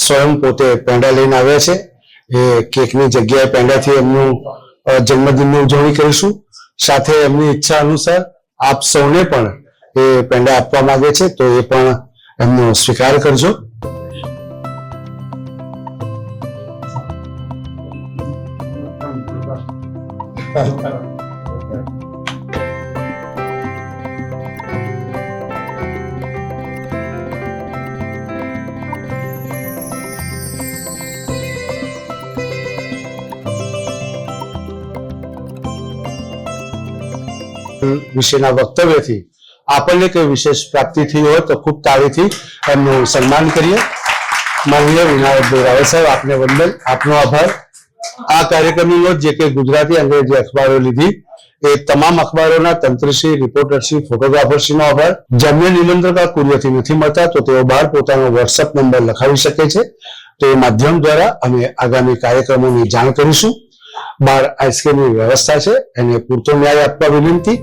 સ્વયં પોતે પેંડા લઈને આવ્યા છે. એ કેકની જગ્યાએ પેંડાથી એમનું જન્મદિનની ઉજવણી કરીશું. સાથે એમની ઈચ્છા અનુસાર આપ સૌને પણ એ પેંડા આપવા માંગે છે, તો એ પણ એમનો સ્વીકાર કરજો. વિશેના વક્તવ્યથી આપણને કઈ વિશેષ પ્રાપ્તિ થઈ હોય તો ખૂબ તાળીથી એમનું સન્માન કરીએ. માનનીય વિનાયકભાઈ રાવલ સાહેબ, આપને વંદન, આપનો આભાર. આ કાર્યક્રમની નોંધ જે કે ગુજરાતી અંગ્રેજી અખબારો લીધી એ તમામ અખબારોના તંત્રશ્રી, રિપોર્ટરશ્રી, ફોટોગ્રાફરશ્રીનો આભાર. જેમને નિમંત્રક આ કુરિયરથી નથી મળતા તો તેઓ બહાર પોતાનો વોટ્સઅપ નંબર લખાવી શકે છે, તો એ માધ્યમ દ્વારા અમે આગામી કાર્યક્રમોની જાણ કરીશું. બહાર આઈસ્ક્રીમની વ્યવસ્થા છે, એને પૂરતો ન્યાય આપવા વિનંતી.